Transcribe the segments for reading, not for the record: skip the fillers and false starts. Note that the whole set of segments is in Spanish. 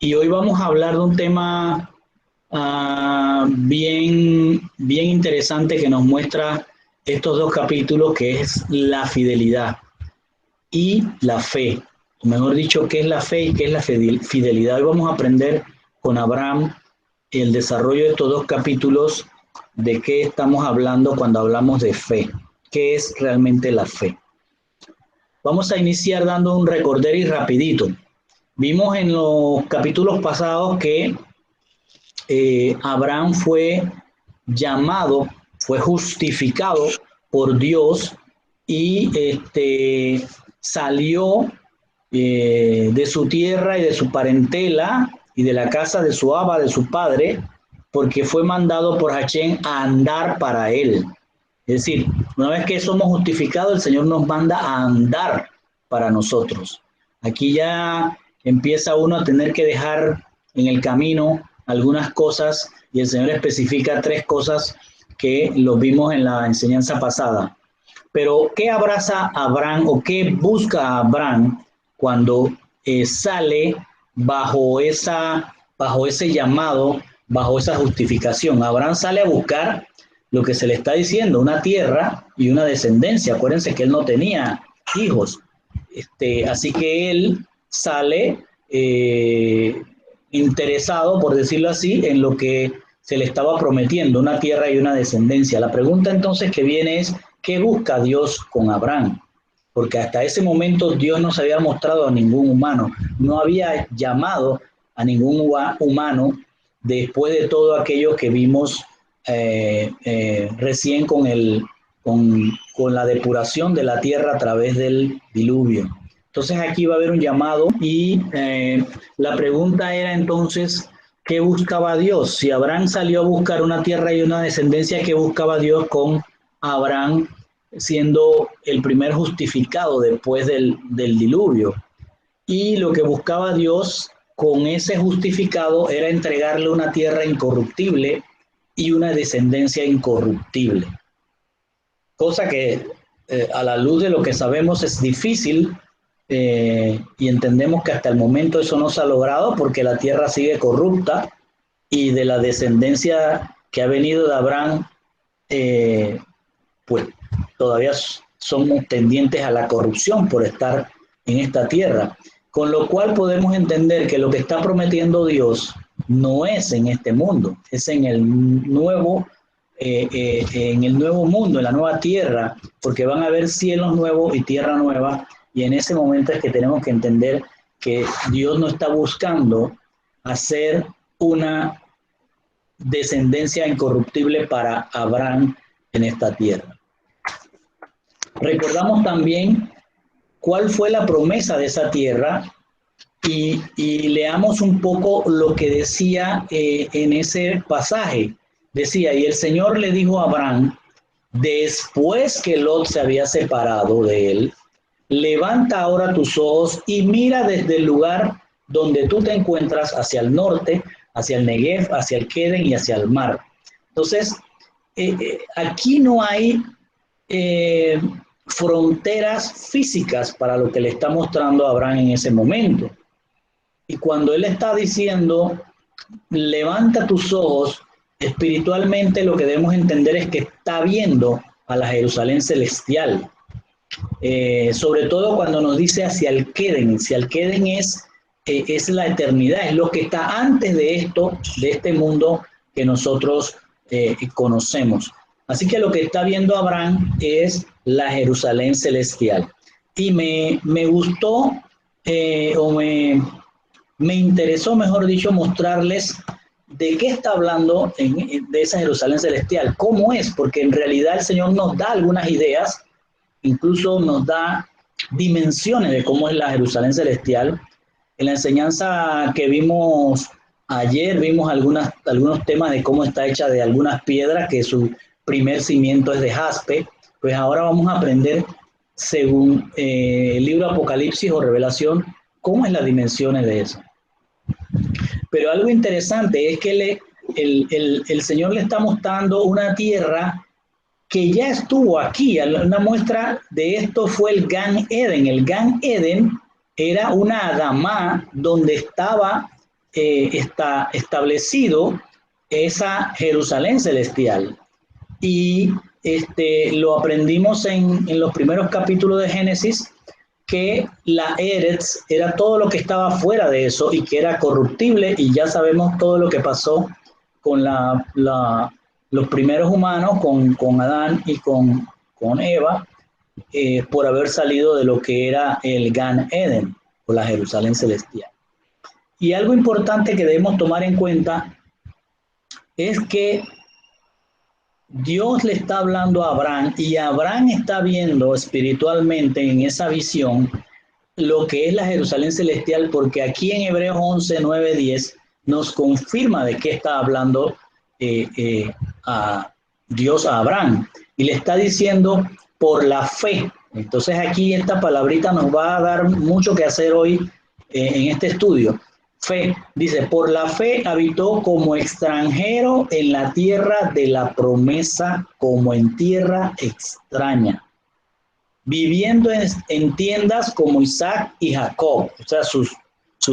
Y hoy vamos a hablar de un tema bien interesante que nos muestra estos dos capítulos, que es la fidelidad y la fe. O mejor dicho, qué es la fe y qué es la fidelidad. Hoy vamos a aprender con Abraham el desarrollo de estos dos capítulos, de qué estamos hablando cuando hablamos de fe, qué es realmente la fe. Vamos a iniciar dando un recorder y rapidito. Vimos en los capítulos pasados que Abraham fue llamado, fue justificado por Dios y salió de su tierra y de su parentela y de la casa de su aba, de su padre, porque fue mandado por Hachén a andar para él. Es decir, una vez que somos justificados, el Señor nos manda a andar para nosotros. Aquí ya empieza uno a tener que dejar en el camino algunas cosas y el Señor especifica tres cosas que lo vimos en la enseñanza pasada. Pero ¿qué abraza Abraham o qué busca Abraham cuando sale bajo ese llamado, bajo esa justificación? Abraham sale a buscar lo que se le está diciendo, una tierra y una descendencia. Acuérdense que él no tenía hijos. Así que él sale interesado, por decirlo así, en lo que se le estaba prometiendo, una tierra y una descendencia. La pregunta entonces que viene es, ¿qué busca Dios con Abraham? Porque hasta ese momento Dios no se había mostrado a ningún humano, no había llamado a ningún humano después de todo aquello que vimos recién con la depuración de la tierra a través del diluvio. Entonces aquí va a haber un llamado y la pregunta era entonces, ¿qué buscaba Dios? Si Abraham salió a buscar una tierra y una descendencia, ¿qué buscaba Dios con Abraham siendo el primer justificado después del diluvio? Y lo que buscaba Dios con ese justificado era entregarle una tierra incorruptible y una descendencia incorruptible. Cosa que a la luz de lo que sabemos es difícil y entendemos que hasta el momento eso no se ha logrado porque la tierra sigue corrupta y de la descendencia que ha venido de Abraham, pues todavía somos tendientes a la corrupción por estar en esta tierra. Con lo cual podemos entender que lo que está prometiendo Dios no es en este mundo, es en el nuevo mundo, en la nueva tierra, porque van a haber cielos nuevos y tierra nueva, y en ese momento es que tenemos que entender que Dios no está buscando hacer una descendencia incorruptible para Abraham en esta tierra. Recordamos también cuál fue la promesa de esa tierra y leamos un poco lo que decía en ese pasaje. Decía, y el Señor le dijo a Abraham, después que Lot se había separado de él, levanta ahora tus ojos y mira desde el lugar donde tú te encuentras hacia el norte, hacia el Negev, hacia el Keden y hacia el mar. Entonces, aquí no hay fronteras físicas para lo que le está mostrando a Abraham en ese momento. Y cuando él está diciendo, levanta tus ojos, espiritualmente lo que debemos entender es que está viendo a la Jerusalén celestial. Sobre todo cuando nos dice hacia el Keden. Hacia el Keden es la eternidad, es lo que está antes de esto, de este mundo que nosotros conocemos. Así que lo que está viendo Abraham es la Jerusalén celestial. Y me gustó o me interesó, mejor dicho, mostrarles de qué está hablando de esa Jerusalén celestial, cómo es, porque en realidad el Señor nos da algunas ideas, incluso nos da dimensiones de cómo es la Jerusalén celestial. En la enseñanza que vimos ayer, vimos algunos temas de cómo está hecha de algunas piedras, que su primer cimiento es de jaspe. Pues ahora vamos a aprender, según el libro Apocalipsis o Revelación, cómo es las dimensiones de eso. Pero algo interesante es que el Señor le está mostrando una tierra que ya estuvo aquí. Una muestra de esto fue el Gan Eden. El Gan Eden era una Adamá donde estaba está establecido esa Jerusalén celestial. Y lo aprendimos en los primeros capítulos de Génesis, que la Eretz era todo lo que estaba fuera de eso y que era corruptible, y ya sabemos todo lo que pasó con los primeros humanos, con Adán y con Eva, por haber salido de lo que era el Gan Eden, o la Jerusalén celestial. Y algo importante que debemos tomar en cuenta es que Dios le está hablando a Abraham, y Abraham está viendo espiritualmente en esa visión lo que es la Jerusalén celestial, porque aquí en Hebreos 11, 9, 10 nos confirma de qué está hablando a Dios a Abraham, y le está diciendo por la fe. Entonces aquí esta palabrita nos va a dar mucho que hacer hoy en este estudio. Fe, dice, por la fe habitó como extranjero en la tierra de la promesa, como en tierra extraña, viviendo en tiendas como Isaac y Jacob. O sea, sus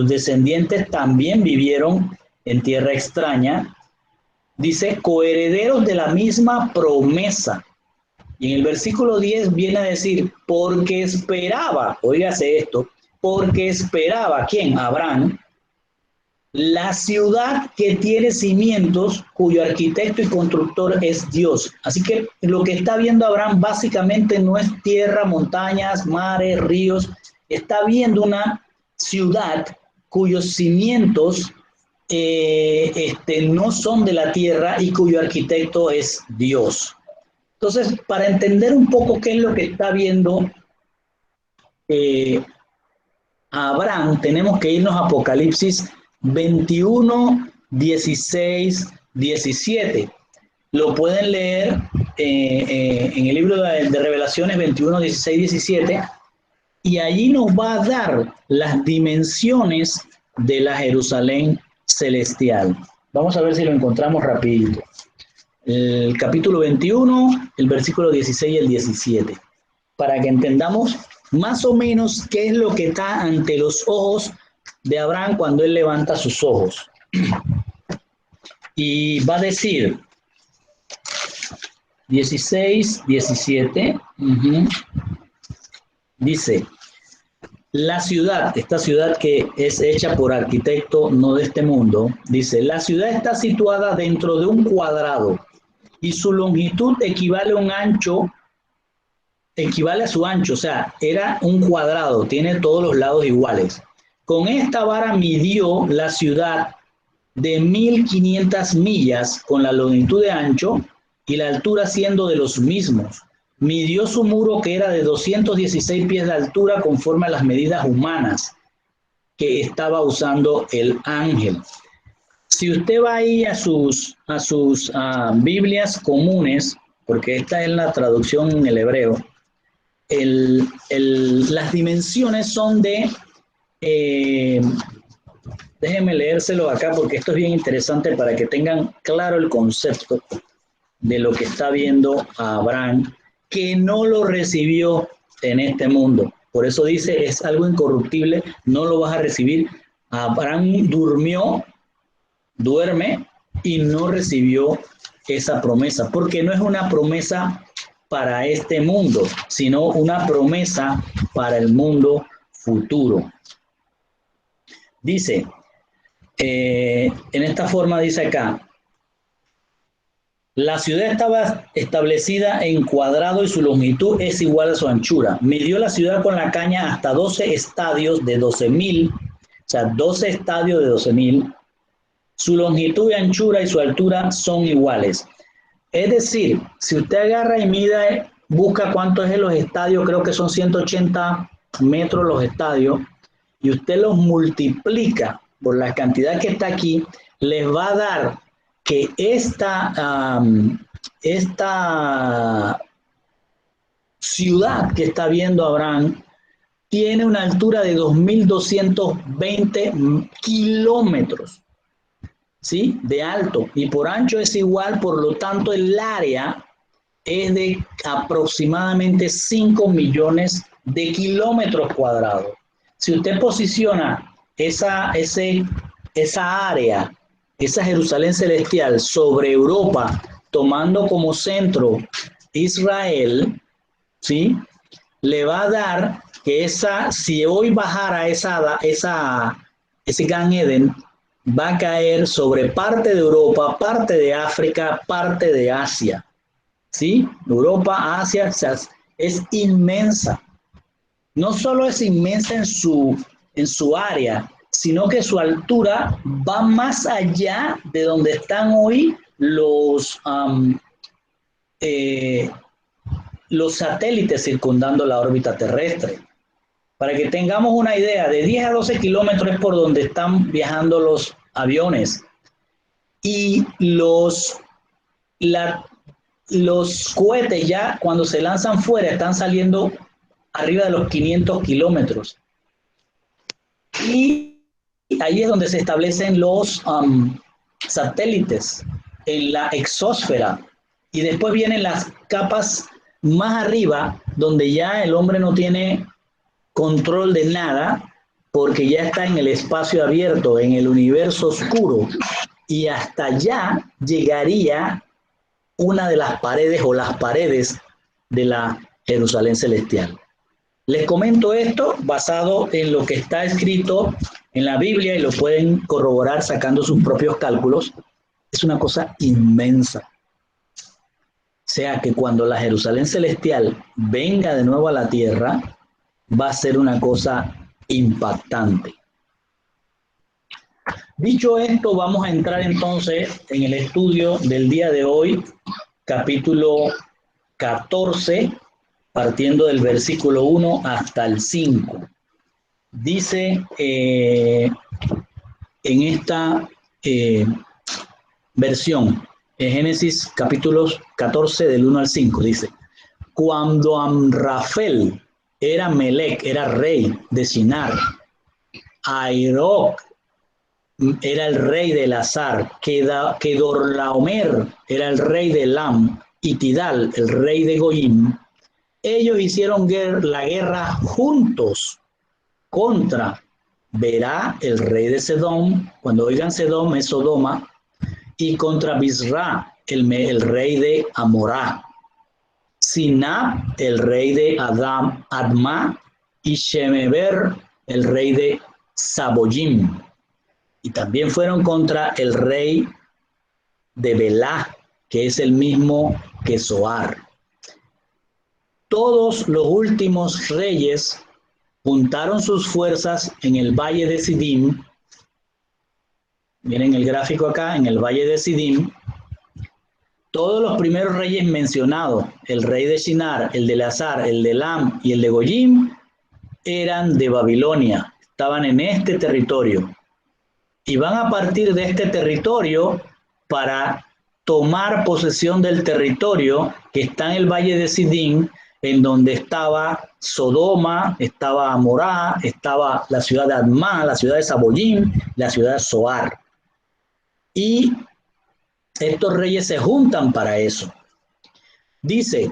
descendientes también vivieron en tierra extraña. Dice, coherederos de la misma promesa. Y en el versículo 10 viene a decir, porque esperaba, óigase esto, porque esperaba, ¿quién? Abraham, la ciudad que tiene cimientos, cuyo arquitecto y constructor es Dios. Así que lo que está viendo Abraham básicamente no es tierra, montañas, mares, ríos. Está viendo una ciudad cuyos cimientos no son de la tierra y cuyo arquitecto es Dios. Entonces, para entender un poco qué es lo que está viendo Abraham, tenemos que irnos a Apocalipsis 21, 16, 17. Lo pueden leer en el libro de Revelaciones 21, 16, 17, y allí nos va a dar las dimensiones de la Jerusalén celestial. Vamos a ver si lo encontramos rapidito. El capítulo 21, el versículo 16 y el 17, para que entendamos más o menos qué es lo que está ante los ojos de Abraham cuando él levanta sus ojos. Y va a decir 16, 17, dice, la ciudad, esta ciudad que es hecha por arquitecto no de este mundo, dice, la ciudad está situada dentro de un cuadrado y su longitud equivale a su ancho, o sea, era un cuadrado, tiene todos los lados iguales. Con esta vara midió la ciudad de 1500 millas con la longitud de ancho y la altura siendo de los mismos. Midió su muro, que era de 216 pies de altura, conforme a las medidas humanas que estaba usando el ángel. Si usted va ahí a sus Biblias comunes, porque esta es la traducción en el hebreo, las dimensiones son de, déjenme leérselo acá porque esto es bien interesante para que tengan claro el concepto de lo que está viendo a Abraham, que no lo recibió en este mundo. Por eso dice, es algo incorruptible, no lo vas a recibir. Abraham duerme y no recibió esa promesa, porque no es una promesa para este mundo, sino una promesa para el mundo futuro. Dice, en esta forma dice acá, la ciudad estaba establecida en cuadrado y su longitud es igual a su anchura. Midió la ciudad con la caña hasta 12 estadios de 12,000, o sea, 12 estadios de 12,000. Su longitud y anchura y su altura son iguales. Es decir, si usted agarra y mide, busca cuánto es en los estadios, creo que son 180 metros los estadios, y usted los multiplica por la cantidad que está aquí, les va a dar que esta ciudad que está viendo Abraham tiene una altura de 2,220 kilómetros, ¿sí? De alto, y por ancho es igual, por lo tanto el área es de aproximadamente 5 millones de kilómetros cuadrados. Si usted posiciona ese esa área, esa Jerusalén celestial sobre Europa, tomando como centro Israel, ¿sí? Le va a dar que si hoy bajara ese Gan Eden, va a caer sobre parte de Europa, parte de África, parte de Asia, ¿sí? Europa, Asia, es inmensa. No solo es inmensa en su área, sino que su altura va más allá de donde están hoy eh, los satélites circundando la órbita terrestre. Para que tengamos una idea, de 10 a 12 kilómetros es por donde están viajando los aviones. Y los cohetes ya cuando se lanzan fuera están saliendo arriba de los 500 kilómetros. Y ahí es donde se establecen los satélites en la exósfera. Y después vienen las capas más arriba, donde ya el hombre no tiene control de nada, porque ya está en el espacio abierto, en el universo oscuro, y hasta allá llegaría una de las paredes o las paredes de la Jerusalén celestial. Les comento esto basado en lo que está escrito en la Biblia y lo pueden corroborar sacando sus propios cálculos. Es una cosa inmensa. O sea que cuando la Jerusalén celestial venga de nuevo a la tierra, va a ser una cosa impactante. Dicho esto, vamos a entrar entonces en el estudio del día de hoy, capítulo 14, partiendo del versículo 1 hasta el 5. Dice en esta versión, en Génesis capítulos 14 del 1 al 5, dice: cuando Amrafel era Melec, era rey de Shinar, Aroc era el rey de Elazar, Kedorlaomer era el rey de Elam, y Tidal, el rey de Goim, ellos hicieron la guerra juntos contra Berá, el rey de Sedom, cuando oigan Sedom es Sodoma, y contra Bisra, el rey de Amorá, Sinab, el rey de Adma, y Shemeber, el rey de Saboyim. Y también fueron contra el rey de Belá, que es el mismo que Zoar. Todos los últimos reyes juntaron sus fuerzas en el valle de Sidim. Miren el gráfico acá, en el valle de Sidim. Todos los primeros reyes mencionados, el rey de Shinar, el de Elazar, el de Elam y el de Goyim, eran de Babilonia, estaban en este territorio. Y van a partir de este territorio para tomar posesión del territorio que está en el valle de Sidim, en donde estaba Sodoma, estaba Amorá, estaba la ciudad de Admá, la ciudad de Saboyim, la ciudad de Zoar. Y estos reyes se juntan para eso. Dice,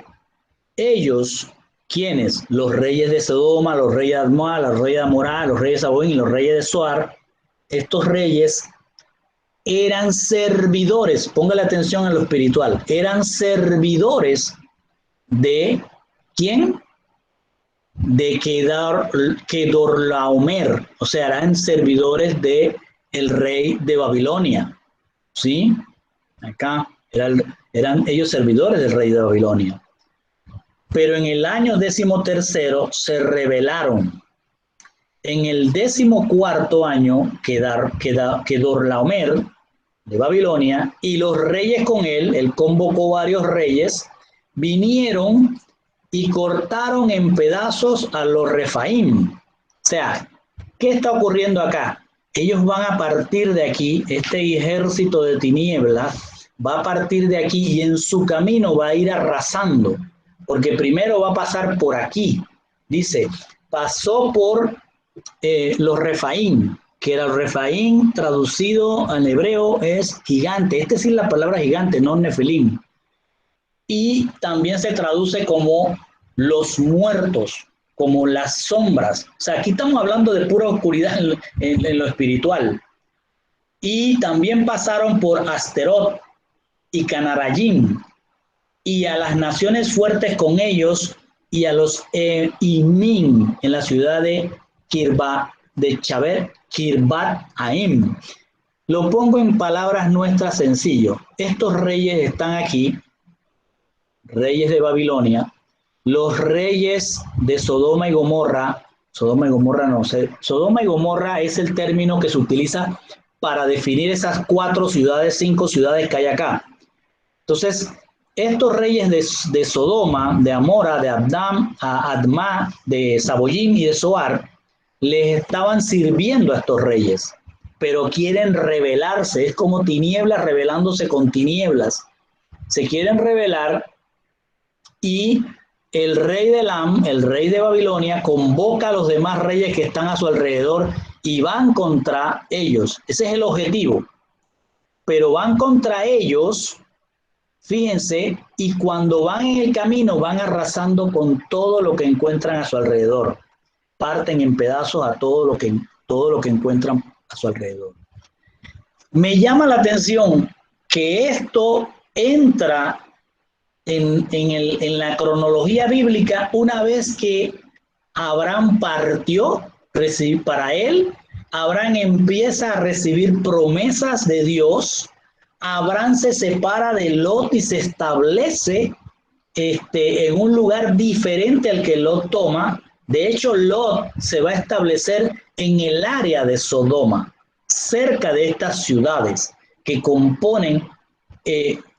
ellos, ¿quiénes? Los reyes de Sodoma, los reyes de Admá, los reyes de Amorá, los reyes de Saboyim y los reyes de Zoar. Estos reyes eran servidores, póngale atención a lo espiritual, eran servidores de ¿quién? De Kedorlaomer, o sea, eran servidores de el rey de Babilonia, ¿sí? Acá eran ellos servidores del rey de Babilonia. Pero en el año 13º se rebelaron. En el 14º año, Kedorlaomer de Babilonia y los reyes con él convocó varios reyes, vinieron y cortaron en pedazos a los Refaim. O sea, ¿qué está ocurriendo acá? Ellos van a partir de aquí, este ejército de tinieblas va a partir de aquí y en su camino va a ir arrasando, porque primero va a pasar por aquí. Dice, pasó por los Refaim, que el Refaim traducido al hebreo es gigante. Este sí es la palabra gigante, no Nefilim. Y también se traduce como los muertos, como las sombras. O sea, aquí estamos hablando de pura oscuridad en lo espiritual. y también pasaron por Asterot y Canarayim, y a las naciones fuertes con ellos, y a los Imín en la ciudad de Kirbat Aim. Lo pongo en palabras nuestras sencillo. Estos reyes están aquí, reyes de Babilonia, los reyes de Sodoma y Gomorra. Sodoma y Gomorra no sé. Sodoma y Gomorra es el término que se utiliza para definir esas 4 ciudades, 5 ciudades que hay acá. Entonces, estos reyes de Sodoma, de Amora, de Admá, de Saboyim y de Zoar, les estaban sirviendo a estos reyes, pero quieren rebelarse. Es como tinieblas rebelándose con tinieblas. Se quieren rebelar y el rey de Elam, el rey de Babilonia, convoca a los demás reyes que están a su alrededor y van contra ellos. Ese es el objetivo. Pero van contra ellos, fíjense, y cuando van en el camino van arrasando con todo lo que encuentran a su alrededor. Parten en pedazos a todo lo que encuentran a su alrededor. Me llama la atención que esto entra en la cronología bíblica una vez que Abraham partió, para él, Abraham empieza a recibir promesas de Dios. Abraham se separa de Lot y se establece en un lugar diferente al que Lot toma. De hecho, Lot se va a establecer en el área de Sodoma, cerca de estas ciudades que componen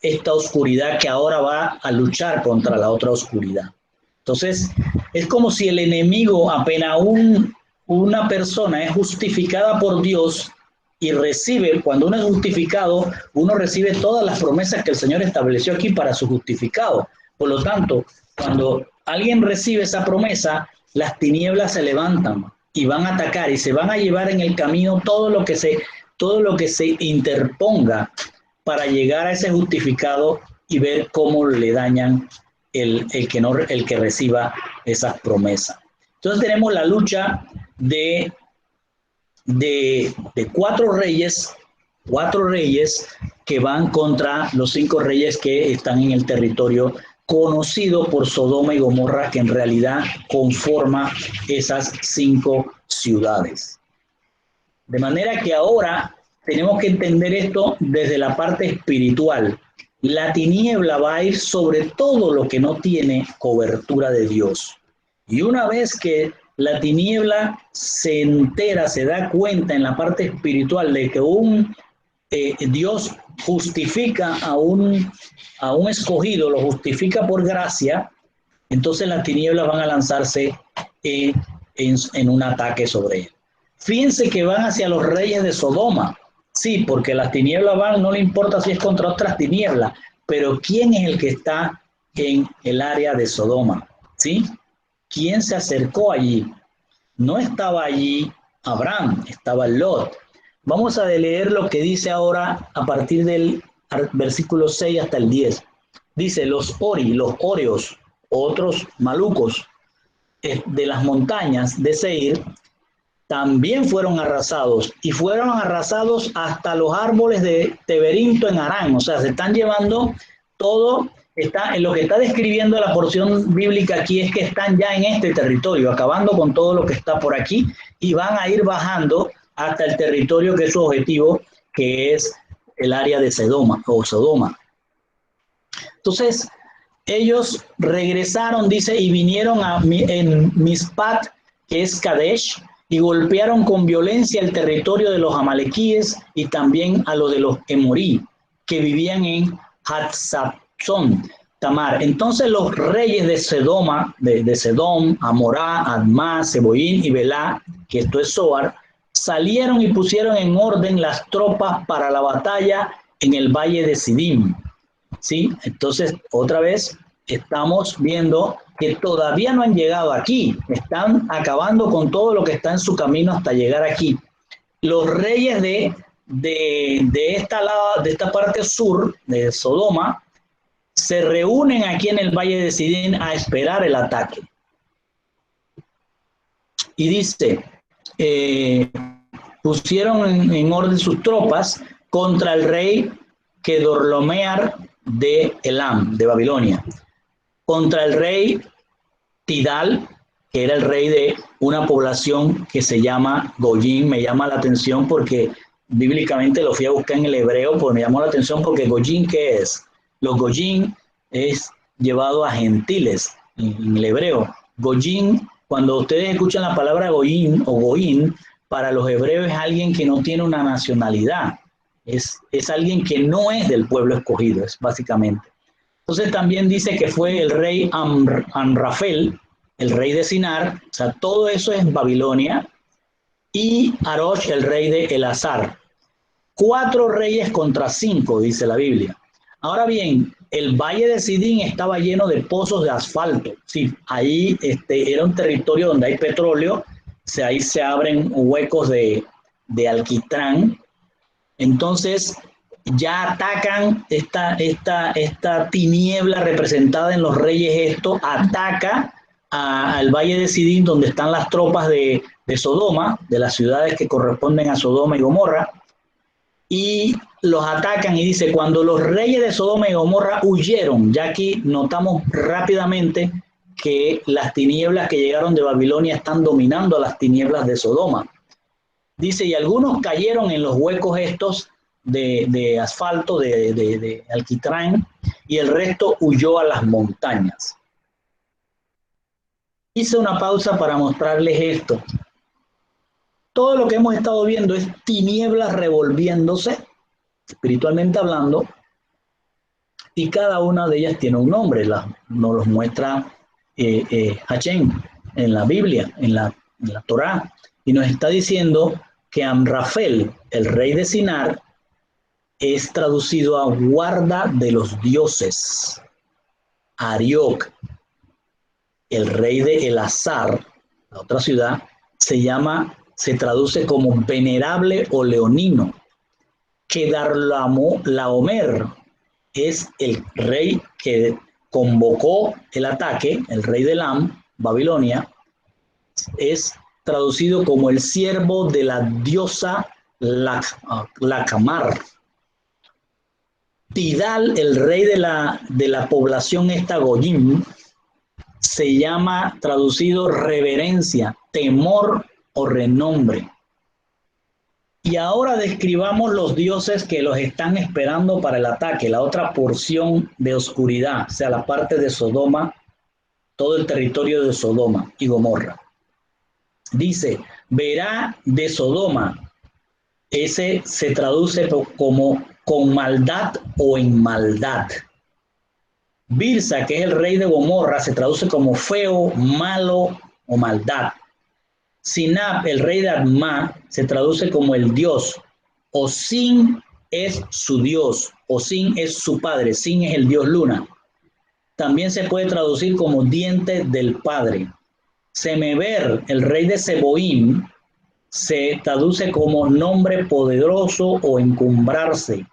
esta oscuridad que ahora va a luchar contra la otra oscuridad. Entonces, es como si el enemigo, apenas una persona es justificada por Dios y recibe, cuando uno es justificado, uno recibe todas las promesas que el Señor estableció aquí para su justificado. Por lo tanto, cuando alguien recibe esa promesa, las tinieblas se levantan y van a atacar y se van a llevar en el camino todo lo que se interponga para llegar a ese justificado y ver cómo le dañan el que reciba esas promesas. Entonces tenemos la lucha de 4 reyes que van contra los 5 reyes que están en el territorio conocido por Sodoma y Gomorra, que en realidad conforma esas 5 ciudades. De manera que ahora tenemos que entender esto desde la parte espiritual. La tiniebla va a ir sobre todo lo que no tiene cobertura de Dios. Y una vez que la tiniebla se entera, se da cuenta en la parte espiritual de que Dios justifica a un escogido, lo justifica por gracia, entonces las tinieblas van a lanzarse en un ataque sobre él. Fíjense que van hacia los reyes de Sodoma. Sí, porque las tinieblas van, no le importa si es contra otras tinieblas, pero ¿quién es el que está en el área de Sodoma? ¿Sí? ¿Quién se acercó allí? No estaba allí Abraham, estaba Lot. Vamos a leer lo que dice ahora a partir del versículo 6 hasta el 10. Dice, los Oreos, otros malucos de las montañas de Seir, también fueron arrasados, y fueron arrasados hasta los árboles de Teberinto en Harán. O sea, se están llevando todo. En lo que está describiendo la porción bíblica aquí es que están ya en este territorio, acabando con todo lo que está por aquí, y van a ir bajando hasta el territorio que es su objetivo, que es el área de Sodoma. Entonces, ellos regresaron, dice, y vinieron en Mispat, que es Kadesh, y golpearon con violencia el territorio de los amalequíes y también a lo de los emorí, que vivían en Hatzazón, Tamar. Entonces los reyes de Sedoma, de Sedom, Amorá, Admá, Seboín y Belá, que esto es Zoar, salieron y pusieron en orden las tropas para la batalla en el valle de Sidim. ¿Sí? Entonces, otra vez, estamos viendo que todavía no han llegado aquí, están acabando con todo lo que está en su camino hasta llegar aquí. Los reyes de esta parte sur de Sodoma se reúnen aquí en el valle de Sidín a esperar el ataque. Y dice, pusieron en orden sus tropas contra el rey Kedorlaomer de Elam, de Babilonia, contra el rey Tidal, que era el rey de una población que se llama Goyim. Me llama la atención porque bíblicamente lo fui a buscar en el hebreo, pues me llamó la atención porque Goyim, ¿qué es? Los Goyim es llevado a gentiles en el hebreo. Goyim, cuando ustedes escuchan la palabra Goyim o Goyim, para los hebreos es alguien que no tiene una nacionalidad, es alguien que no es del pueblo escogido, es básicamente. Entonces también dice que fue el rey Amrafel, el rey de Sinar, o sea, todo eso es Babilonia, y Arosh, el rey de Elazar. 4 reyes contra 5, dice la Biblia. Ahora bien, el valle de Sidín estaba lleno de pozos de asfalto. Sí, ahí era un territorio donde hay petróleo, ahí se abren huecos de alquitrán. Entonces, ya atacan esta tiniebla representada en los reyes, ataca al valle de Sidín, donde están las tropas de Sodoma, de las ciudades que corresponden a Sodoma y Gomorra, y los atacan y dice, cuando los reyes de Sodoma y Gomorra huyeron, ya aquí notamos rápidamente que las tinieblas que llegaron de Babilonia están dominando a las tinieblas de Sodoma. Dice, y algunos cayeron en los huecos estos de asfalto, de alquitrán, y el resto huyó a las montañas. Hice una pausa para mostrarles esto. Todo lo que hemos estado viendo es tinieblas revolviéndose, espiritualmente hablando, y cada una de ellas tiene un nombre. Nos los muestra Hashem en la Biblia, en la Torá, y nos está diciendo que Amrafel, el rey de Sinar, es traducido a guarda de los dioses. Ariok, el rey de Elazar, la otra ciudad, se traduce como venerable o leonino. Kedorlaomer es el rey que convocó el ataque, el rey de Elam, Babilonia, es traducido como el siervo de la diosa Lakamar. Tidal, el rey de la población Goyim, se llama traducido reverencia, temor o renombre. Y ahora describamos los dioses que los están esperando para el ataque, la otra porción de oscuridad, o sea, la parte de Sodoma, todo el territorio de Sodoma y Gomorra. Dice, verá de Sodoma, ese se traduce como con maldad o en maldad. Birsa, que es el rey de Gomorra, se traduce como feo, malo o maldad. Sinab, el rey de Adma, se traduce como el dios. Osin es su dios. Osin es su padre. Sin es el dios luna. También se puede traducir como diente del padre. Semeber, el rey de Seboim, se traduce como nombre poderoso o encumbrarse,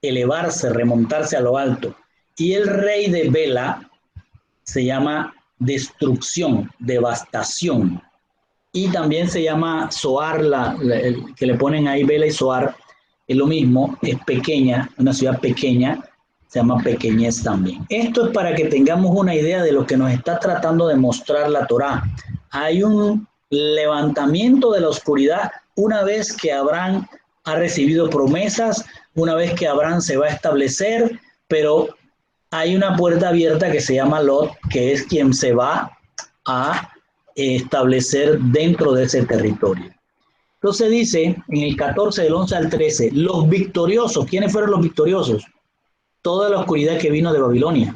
elevarse, remontarse a lo alto. Y el rey de Bela se llama destrucción, devastación. Y también se llama Zoar, que le ponen ahí Bela y Zoar, es lo mismo, es pequeña, una ciudad pequeña, se llama pequeñez también. Esto es para que tengamos una idea de lo que nos está tratando de mostrar la Torá. Hay un levantamiento de la oscuridad una vez que Abraham ha recibido promesas, una vez que Abraham se va a establecer, pero hay una puerta abierta que se llama Lot, que es quien se va a establecer dentro de ese territorio. Entonces dice en el 14 del 11 al 13, los victoriosos, ¿quiénes fueron los victoriosos? Toda la oscuridad que vino de Babilonia.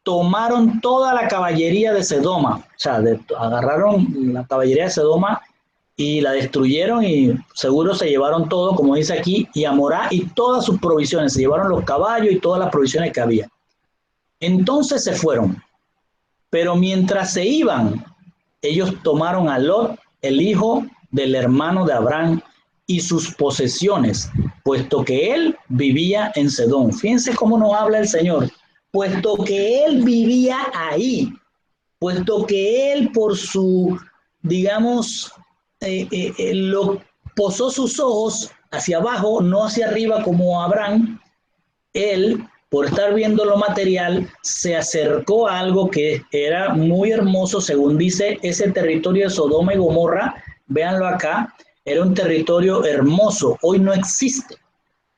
Tomaron toda la caballería de Sodoma, o sea, agarraron la caballería de Sodoma y la destruyeron y seguro se llevaron todo, como dice aquí, y Amorá y todas sus provisiones, se llevaron los caballos y todas las provisiones que había. Entonces se fueron, pero mientras se iban, ellos tomaron a Lot, el hijo del hermano de Abraham, y sus posesiones, puesto que él vivía en Sedón. Fíjense cómo nos habla el Señor. Puesto que él vivía ahí, puesto que él por su, digamos, posó sus ojos hacia abajo, no hacia arriba como Abraham. Él, por estar viendo lo material, se acercó a algo que era muy hermoso, según dice ese territorio de Sodoma y Gomorra. Véanlo acá, era un territorio hermoso, hoy no existe.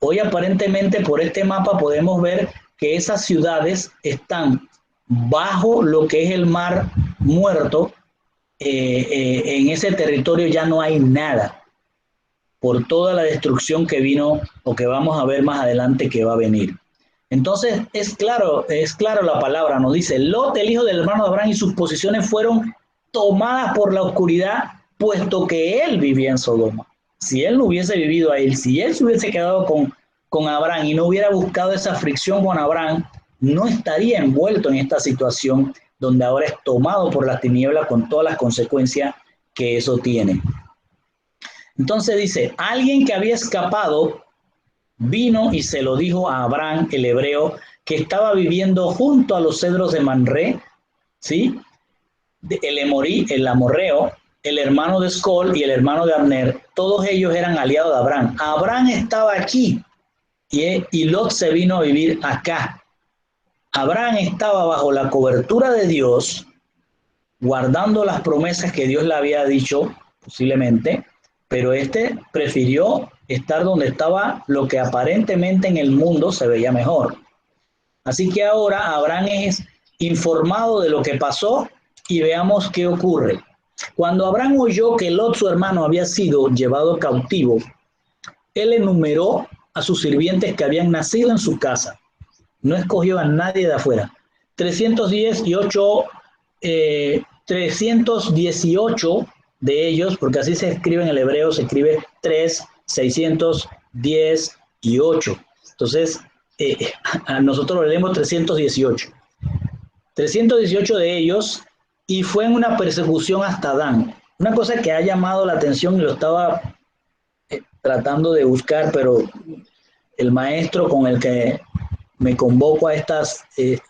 Hoy aparentemente por este mapa podemos ver que esas ciudades están bajo lo que es el mar Muerto. En ese territorio ya no hay nada por toda la destrucción que vino o que vamos a ver más adelante que va a venir. Entonces es claro la palabra, nos dice: Lot, el hijo del hermano de Abraham, y sus posiciones fueron tomadas por la oscuridad, puesto que él vivía en Sodoma. Si él no hubiese vivido ahí, si él se hubiese quedado con Abraham y no hubiera buscado esa fricción con Abraham, no estaría envuelto en esta situación donde ahora es tomado por las tinieblas con todas las consecuencias que eso tiene. Entonces dice: alguien que había escapado vino y se lo dijo a Abraham, el hebreo, que estaba viviendo junto a los cedros de Manré, ¿sí? El Emorí, el amorreo, el hermano de Escol y el hermano de Abner. Todos ellos eran aliados de Abraham. Abraham estaba aquí y Lot se vino a vivir acá. Abraham estaba bajo la cobertura de Dios, guardando las promesas que Dios le había dicho, posiblemente, pero este prefirió estar donde estaba lo que aparentemente en el mundo se veía mejor. Así que ahora Abraham es informado de lo que pasó y veamos qué ocurre. Cuando Abraham oyó que Lot, su hermano, había sido llevado cautivo, él enumeró a sus sirvientes que habían nacido en su casa. No escogió a nadie de afuera. 318 de ellos, porque así se escribe en el hebreo, se escribe 3, 610 y 8. Entonces, a nosotros leemos 318. 318 de ellos, y fue en una persecución hasta Dan. Una cosa que ha llamado la atención, y lo estaba tratando de buscar, pero el maestro con el que me convoco a estos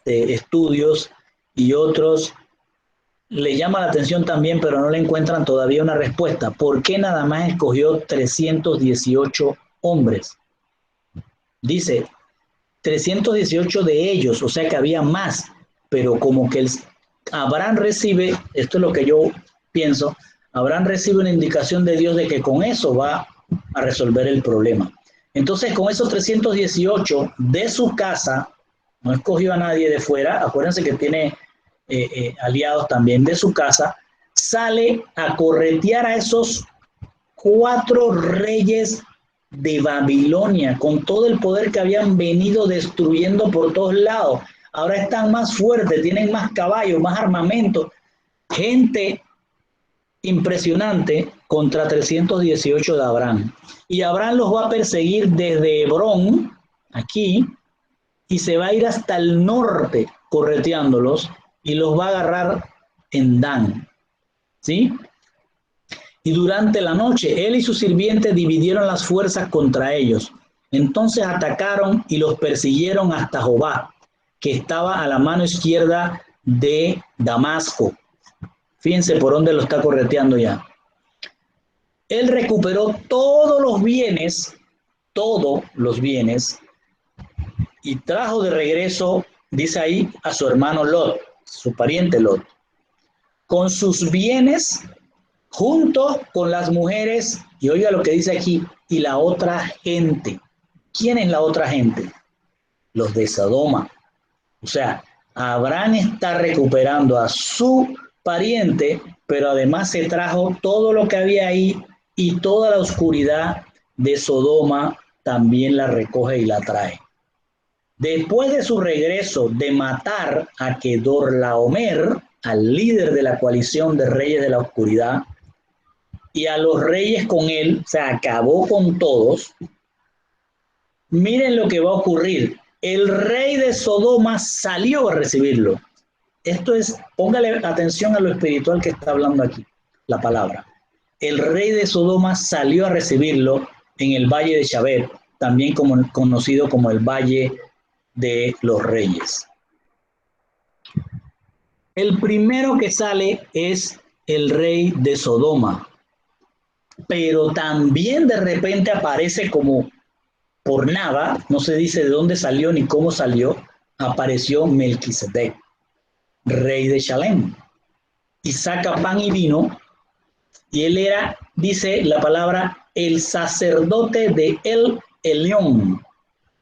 estudios y otros le llama la atención también, pero no le encuentran todavía una respuesta. ¿Por qué nada más escogió 318 hombres? Dice 318 de ellos, o sea que había más, pero como que Abraham recibe, esto es lo que yo pienso, Abraham recibe una indicación de Dios de que con eso va a resolver el problema. Entonces, con esos 318 de su casa, no escogió a nadie de fuera, acuérdense que tiene aliados también de su casa, sale a corretear a esos 4 reyes de Babilonia, con todo el poder que habían venido destruyendo por todos lados. Ahora están más fuertes, tienen más caballos, más armamento, gente impresionante contra 318 de Abraham. Y Abraham los va a perseguir desde Hebrón, aquí, y se va a ir hasta el norte correteándolos y los va a agarrar en Dan, ¿sí? Y durante la noche él y sus sirvientes dividieron las fuerzas contra ellos. Entonces atacaron y los persiguieron hasta Jobá, que estaba a la mano izquierda de Damasco. Fíjense por dónde lo está correteando ya. Él recuperó todos los bienes, y trajo de regreso, dice ahí, a su hermano Lot, su pariente Lot, con sus bienes, junto con las mujeres, y oiga lo que dice aquí, y la otra gente. ¿Quién es la otra gente? Los de Sodoma. O sea, Abraham está recuperando a su pariente, pero además se trajo todo lo que había ahí, y toda la oscuridad de Sodoma también la recoge y la trae. Después de su regreso de matar a Kedorlaomer, al líder de la coalición de reyes de la oscuridad, y a los reyes con él, se acabó con todos, miren lo que va a ocurrir. El rey de Sodoma salió a recibirlo. Esto es, póngale atención a lo espiritual que está hablando aquí, la palabra. El rey de Sodoma salió a recibirlo en el valle de Shabet, también conocido como el valle de los reyes. El primero que sale es el rey de Sodoma. pero también de repente aparece como por nada, no se dice de dónde salió ni cómo salió, apareció Melquisedec, rey de Shalem, y saca pan y vino, y él era, dice la palabra, el sacerdote de El Elión.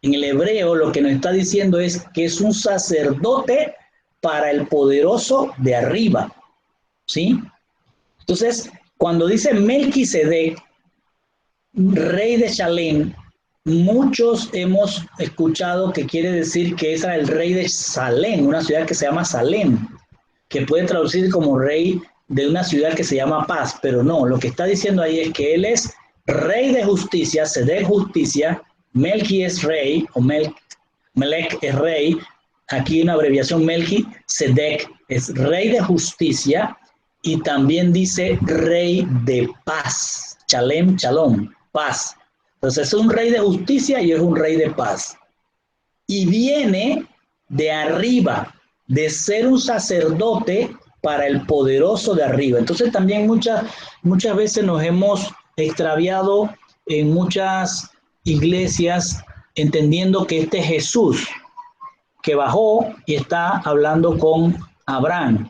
En el hebreo lo que nos está diciendo es que es un sacerdote para el poderoso de arriba, ¿sí? Entonces, cuando dice Melquisedec, rey de Shalem, muchos hemos escuchado que quiere decir que es el rey de Salem, una ciudad que se llama Salem, que puede traducir como rey de una ciudad que se llama Paz, pero no, lo que está diciendo ahí es que él es rey de justicia, Sedec justicia, Melqui es rey, o Melech es rey, aquí una abreviación Melqui, Sedec es rey de justicia, y también dice rey de paz, Shalem, Shalom, paz. Entonces es un rey de justicia y es un rey de paz. Y viene de arriba, de ser un sacerdote para el poderoso de arriba. Entonces también muchas veces nos hemos extraviado en muchas iglesias entendiendo que este Jesús que bajó y está hablando con Abraham.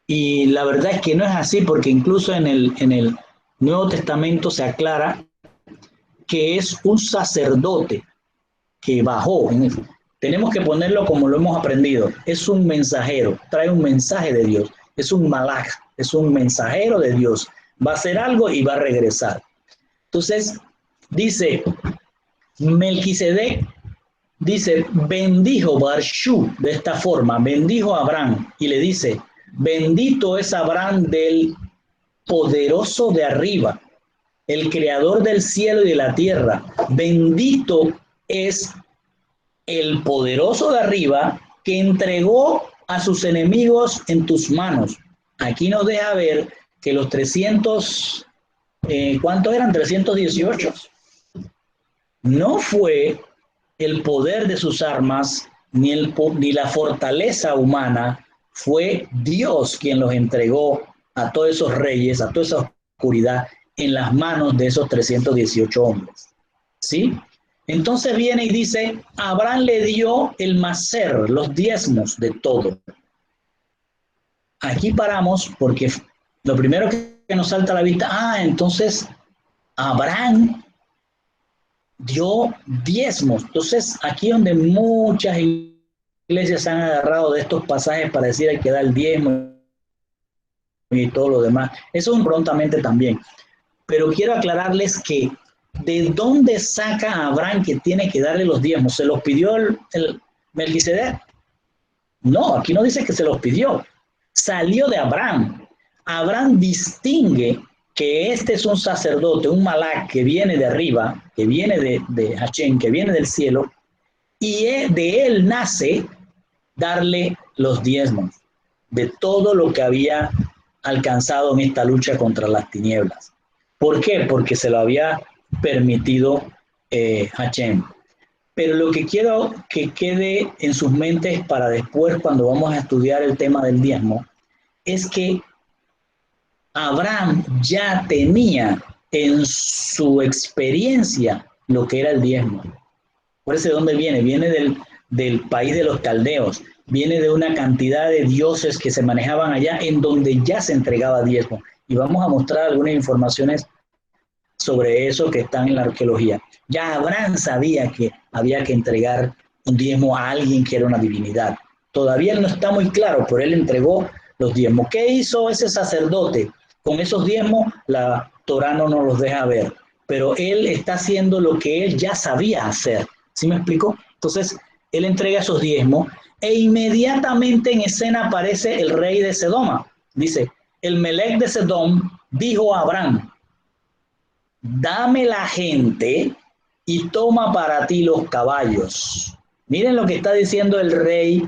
Y la verdad es que no es así, porque incluso en el Nuevo Testamento se aclara que es un sacerdote que bajó. Tenemos que ponerlo como lo hemos aprendido. Es un mensajero, trae un mensaje de Dios. Es un malach, es un mensajero de Dios. Va a hacer algo y va a regresar. Entonces, dice Melquisedec, dice, bendijo Barshu de esta forma, bendijo a Abraham y le dice, bendito es Abraham del poderoso de arriba, el creador del cielo y de la tierra. Bendito es el poderoso de arriba que entregó a sus enemigos en tus manos. Aquí nos deja ver que los 300, ¿cuántos eran? 318. No fue el poder de sus armas ni la fortaleza humana, fue Dios quien los entregó a todos esos reyes, a toda esa oscuridad en las manos de esos 318 hombres. ¿Sí? Entonces viene y dice, Abraham le dio el macer, los diezmos de todo. Aquí paramos porque lo primero que nos salta a la vista, entonces Abraham dio diezmos. Entonces aquí donde muchas iglesias se han agarrado de estos pasajes para decir hay que dar el diezmo y todo lo demás. Eso prontamente también. Pero quiero aclararles que ¿de dónde saca Abraham que tiene que darle los diezmos? ¿Se los pidió el Melquisedec? No, aquí no dice que se los pidió. Salió de Abraham. Abraham distingue que este es un sacerdote, un malach que viene de arriba, que viene de Hashem, que viene del cielo, y de él nace darle los diezmos de todo lo que había alcanzado en esta lucha contra las tinieblas. ¿Por qué? Porque se lo había permitido Hashem. Pero lo que quiero que quede en sus mentes para después, cuando vamos a estudiar el tema del diezmo, es que Abraham ya tenía en su experiencia lo que era el diezmo. Por eso, ¿de dónde viene? Viene del país de los caldeos, viene de una cantidad de dioses que se manejaban allá en donde ya se entregaba diezmo. Y vamos a mostrar algunas informaciones sobre eso que están en la arqueología. Ya Abraham sabía que había que entregar un diezmo a alguien que era una divinidad. Todavía no está muy claro, pero él entregó los diezmos. ¿Qué hizo ese sacerdote? Con esos diezmos, la Torá no nos los deja ver, pero él está haciendo lo que él ya sabía hacer. ¿Sí me explico? Entonces, él entrega esos diezmos e inmediatamente en escena aparece el rey de Sedoma. Dice, el Melech de Sedom dijo a Abraham, dame la gente y toma para ti los caballos. Miren lo que está diciendo el rey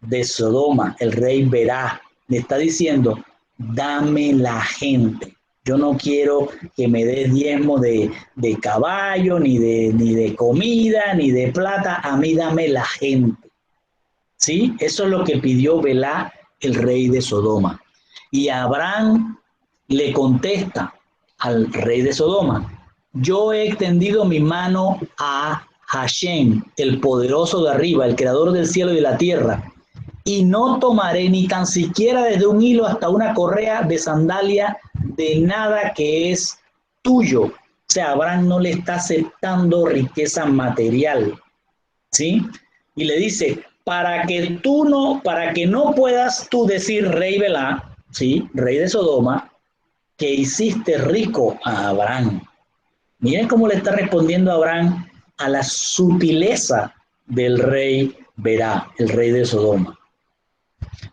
de Sodoma, el rey Berá. Le está diciendo, dame la gente. Yo no quiero que me des diezmo de caballo, ni de comida, ni de plata. A mí dame la gente. ¿Sí? Eso es lo que pidió Belá, el rey de Sodoma. Y Abraham le contesta, al rey de Sodoma: yo he extendido mi mano a Hashem, el poderoso de arriba, el creador del cielo y de la tierra, y no tomaré ni tan siquiera desde un hilo hasta una correa de sandalia de nada que es tuyo. O sea, Abraham no le está aceptando riqueza material, ¿sí? Y le dice: para que no puedas tú decir, rey Belá, ¿sí? Rey de Sodoma, que hiciste rico a Abraham. Miren cómo le está respondiendo Abraham a la sutileza del rey Berá, el rey de Sodoma.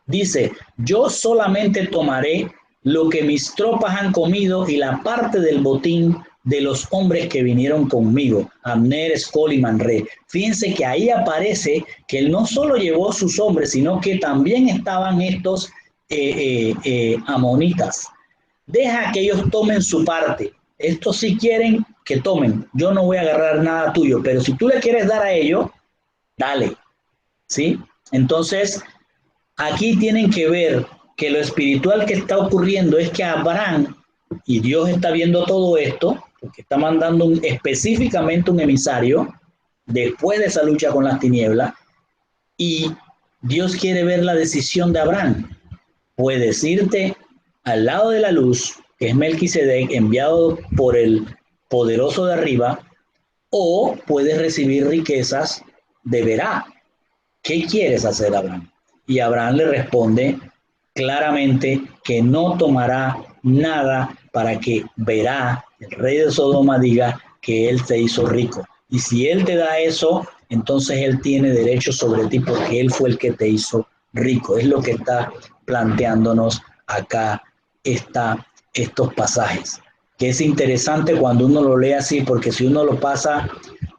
Dice: yo solamente tomaré lo que mis tropas han comido y la parte del botín de los hombres que vinieron conmigo, Abner, Escol y Manré. Fíjense que ahí aparece que él no solo llevó sus hombres, sino que también estaban estos amonitas. Deja que ellos tomen su parte. Estos sí quieren que tomen. Yo no voy a agarrar nada tuyo, pero si tú le quieres dar a ellos, dale. ¿Sí? Entonces, aquí tienen que ver que lo espiritual que está ocurriendo es que Abraham, y Dios está viendo todo esto, porque está mandando específicamente un emisario después de esa lucha con las tinieblas, y Dios quiere ver la decisión de Abraham. Puedes irte al lado de la luz, que es Melquisedec, enviado por el poderoso de arriba, o puedes recibir riquezas de Berá. ¿Qué quieres hacer, Abraham? Y Abraham le responde claramente que no tomará nada para que Berá, el rey de Sodoma, diga que él te hizo rico. Y si él te da eso, entonces él tiene derecho sobre ti porque él fue el que te hizo rico. Es lo que está planteándonos acá estos pasajes, que es interesante cuando uno lo lee así, porque si uno lo pasa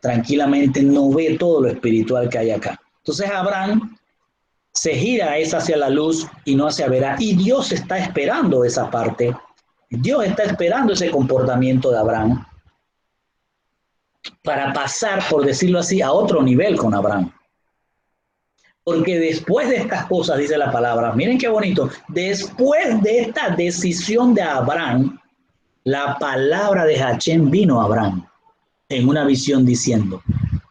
tranquilamente no ve todo lo espiritual que hay acá. Entonces Abraham se gira es hacia la luz y no hacia Berá, y Dios está esperando esa parte. Dios está esperando ese comportamiento de Abraham para pasar, por decirlo así, a otro nivel con Abraham. Porque después de estas cosas, dice la palabra, miren qué bonito, después de esta decisión de Abraham, la palabra de Hashem vino a Abraham en una visión diciendo: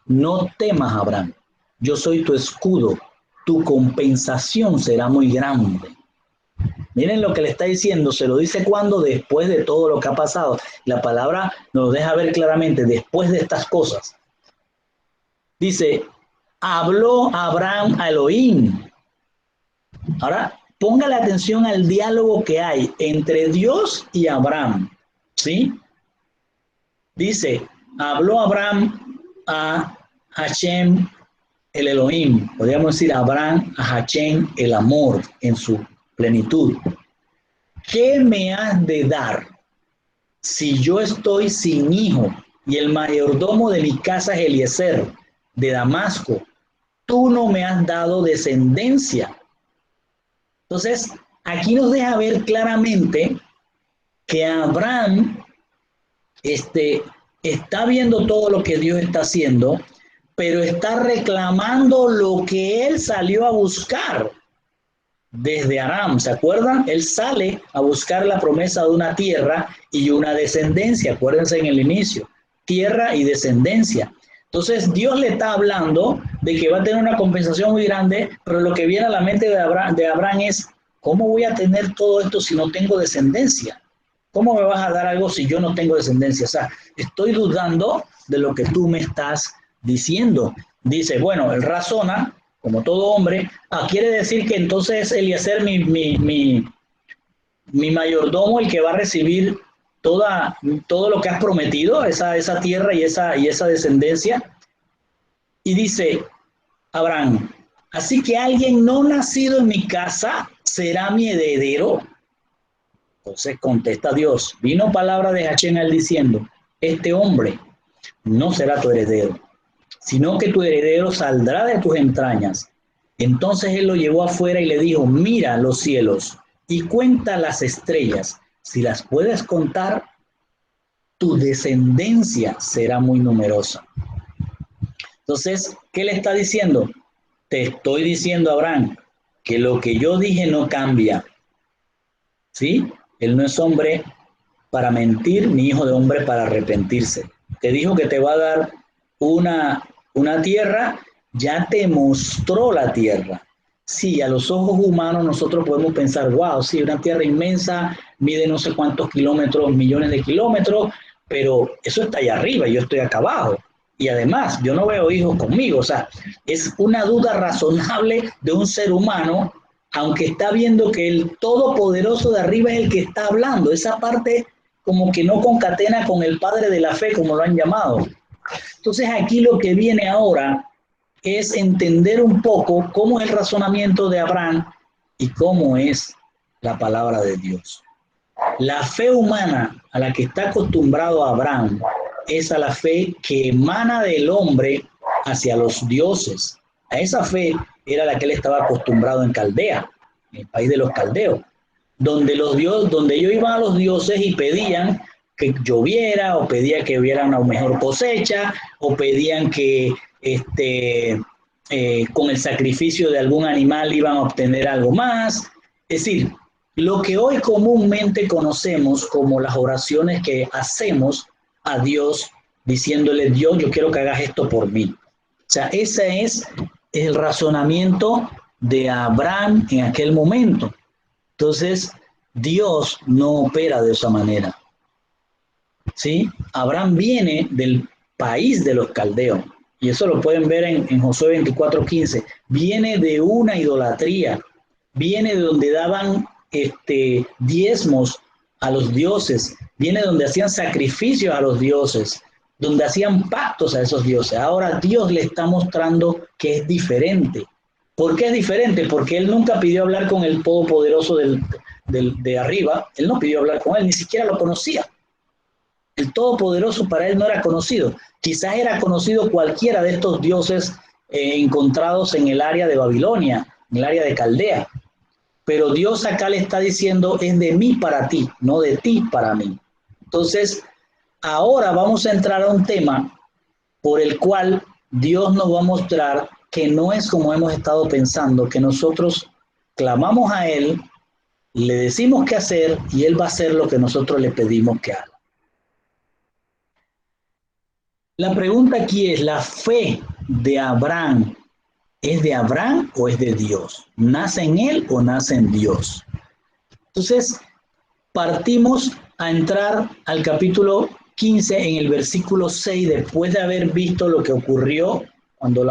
no temas, Abraham, yo soy tu escudo, tu compensación será muy grande. Miren lo que le está diciendo, se lo dice cuando después de todo lo que ha pasado. La palabra nos deja ver claramente, después de estas cosas. Dice: habló Abraham a Elohim. Ahora, póngale atención al diálogo que hay entre Dios y Abraham, ¿sí? Dice: habló Abraham a Hashem el Elohim, podríamos decir Abraham a Hashem el amor en su plenitud. ¿Qué me has de dar si yo estoy sin hijo y el mayordomo de mi casa es Eliezer de Damasco? Tú no me has dado descendencia. Entonces, aquí nos deja ver claramente que Abraham está viendo todo lo que Dios está haciendo, pero está reclamando lo que él salió a buscar desde Aram. ¿Se acuerdan? Él sale a buscar la promesa de una tierra y una descendencia. Acuérdense en el inicio, tierra y descendencia. Entonces Dios le está hablando de que va a tener una compensación muy grande, pero lo que viene a la mente de Abraham es: ¿cómo voy a tener todo esto si no tengo descendencia? ¿Cómo me vas a dar algo si yo no tengo descendencia? O sea, estoy dudando de lo que tú me estás diciendo. Dice: bueno, él razona, como todo hombre. Quiere decir que entonces Eliezer, mi mayordomo, el que va a recibir todo lo que has prometido, esa tierra y esa descendencia. Y dice Abraham: así que alguien no nacido en mi casa será mi heredero. Entonces contesta Dios: vino palabra de Hashem a él diciendo: este hombre no será tu heredero, sino que tu heredero saldrá de tus entrañas. Entonces él lo llevó afuera y le dijo: mira los cielos y cuenta las estrellas. Si las puedes contar, tu descendencia será muy numerosa. Entonces, ¿qué le está diciendo? Te estoy diciendo, Abraham, que lo que yo dije no cambia. ¿Sí? Él no es hombre para mentir, ni hijo de hombre para arrepentirse. Te dijo que te va a dar una tierra, ya te mostró la tierra. Sí, a los ojos humanos nosotros podemos pensar, wow, sí, una tierra inmensa, mide no sé cuántos kilómetros, millones de kilómetros, pero eso está allá arriba y yo estoy acá abajo. Y además, yo no veo hijos conmigo, o sea, es una duda razonable de un ser humano, aunque está viendo que el Todopoderoso de arriba es el que está hablando. Esa parte como que no concatena con el Padre de la Fe, como lo han llamado. Entonces aquí lo que viene ahora es entender un poco cómo es el razonamiento de Abraham y cómo es la palabra de Dios. La fe humana a la que está acostumbrado Abraham es a la fe que emana del hombre hacia los dioses. A esa fe era la que él estaba acostumbrado en Caldea, en el país de los caldeos, donde ellos iban a los dioses y pedían que lloviera, o pedían que hubiera una mejor cosecha, o pedían que con el sacrificio de algún animal iban a obtener algo más. Es decir, lo que hoy comúnmente conocemos como las oraciones que hacemos a Dios diciéndole, Dios, yo quiero que hagas esto por mí. O sea, ese es el razonamiento de Abraham en aquel momento. Entonces, Dios no opera de esa manera. ¿Sí? Abraham viene del país de los caldeos, y eso lo pueden ver en Josué 24:15. Viene de una idolatría, viene de donde daban diezmos a los dioses, viene donde hacían sacrificios a los dioses, donde hacían pactos a esos dioses. Ahora Dios le está mostrando que es diferente. ¿Por qué es diferente? Porque él nunca pidió hablar con el Todopoderoso de arriba, él no pidió hablar con él, ni siquiera lo conocía. El Todopoderoso para él no era conocido. Quizás era conocido cualquiera de estos dioses encontrados en el área de Babilonia, en el área de Caldea. Pero Dios acá le está diciendo, es de mí para ti, no de ti para mí. Entonces, ahora vamos a entrar a un tema por el cual Dios nos va a mostrar que no es como hemos estado pensando, que nosotros clamamos a Él, le decimos qué hacer y Él va a hacer lo que nosotros le pedimos que haga. La pregunta aquí es, ¿la fe de Abraham es de Abraham o es de Dios? ¿Nace en él o nace en Dios? Entonces, partimos a entrar al capítulo 15 en el versículo 6, después de haber visto lo que ocurrió cuando